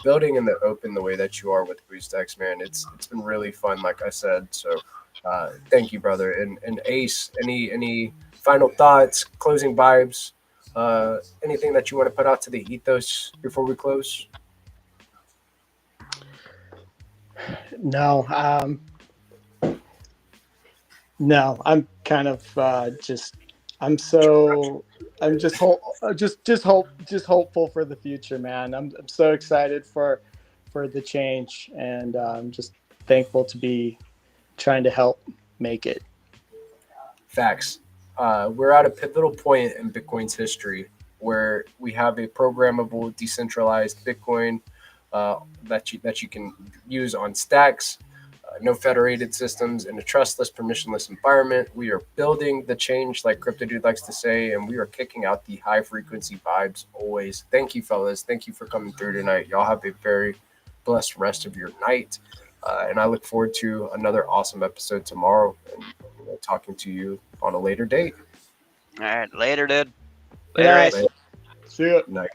building in the open the way that you are with BoostX, man. It's been really fun, like I said. So thank you, brother. And Ace, any final thoughts, closing vibes Anything that you want to put out to the ethos before we close? No, no, I'm kind of just I'm so I'm just hopeful for the future, man. I'm so excited for the change, and I'm just thankful to be trying to help make it. Facts. We're at a pivotal point in Bitcoin's history where we have a programmable, decentralized Bitcoin that you can use on stacks, no federated systems, in a trustless, permissionless environment. We are building the change, like Crypto Dude likes to say, and we are kicking out the high frequency vibes always. Thank you, fellas. Thank you for coming through tonight. Y'all have a very blessed rest of your night. And I look forward to another awesome episode tomorrow and talking to you on a later date. All right, later, dude. Good Later, night. Ace. See ya. Night.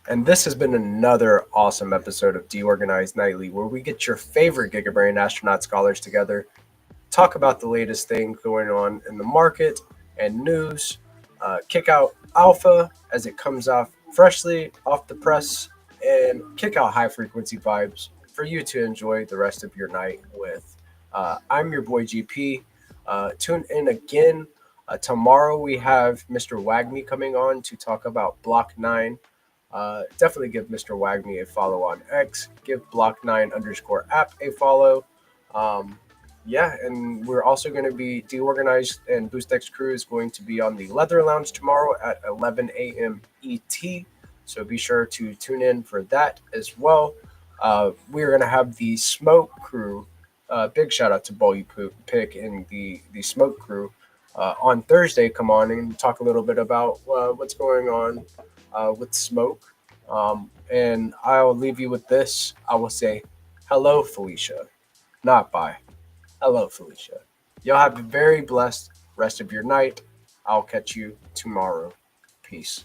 And this has been another awesome episode of DeOrganized Nightly, where we get your favorite Giga Brain Astronaut Scholars together, talk about the latest thing going on in the market and news, kick out alpha as it comes off freshly off the press, and kick out high frequency vibes for you to enjoy the rest of your night with. I'm your boy GP. Tune in again. Tomorrow we have Mr. Wagme coming on to talk about Block 9. Definitely give Mr. Wagme a follow on X. Give Block9_app a follow. Yeah, and we're also going to be DeOrganized, and BoostX Crew is going to be on the Leather Lounge tomorrow at 11 a.m. ET. So be sure to tune in for that as well. We're going to have the Smoke Crew. Big shout out to Bully Pick and the Smoke Crew on Thursday. Come on and talk a little bit about what's going on with Smoke. And I'll leave you with this. I will say, hello, Felicia. Not bye. Hello, Felicia. Y'all have a very blessed rest of your night. I'll catch you tomorrow. Peace.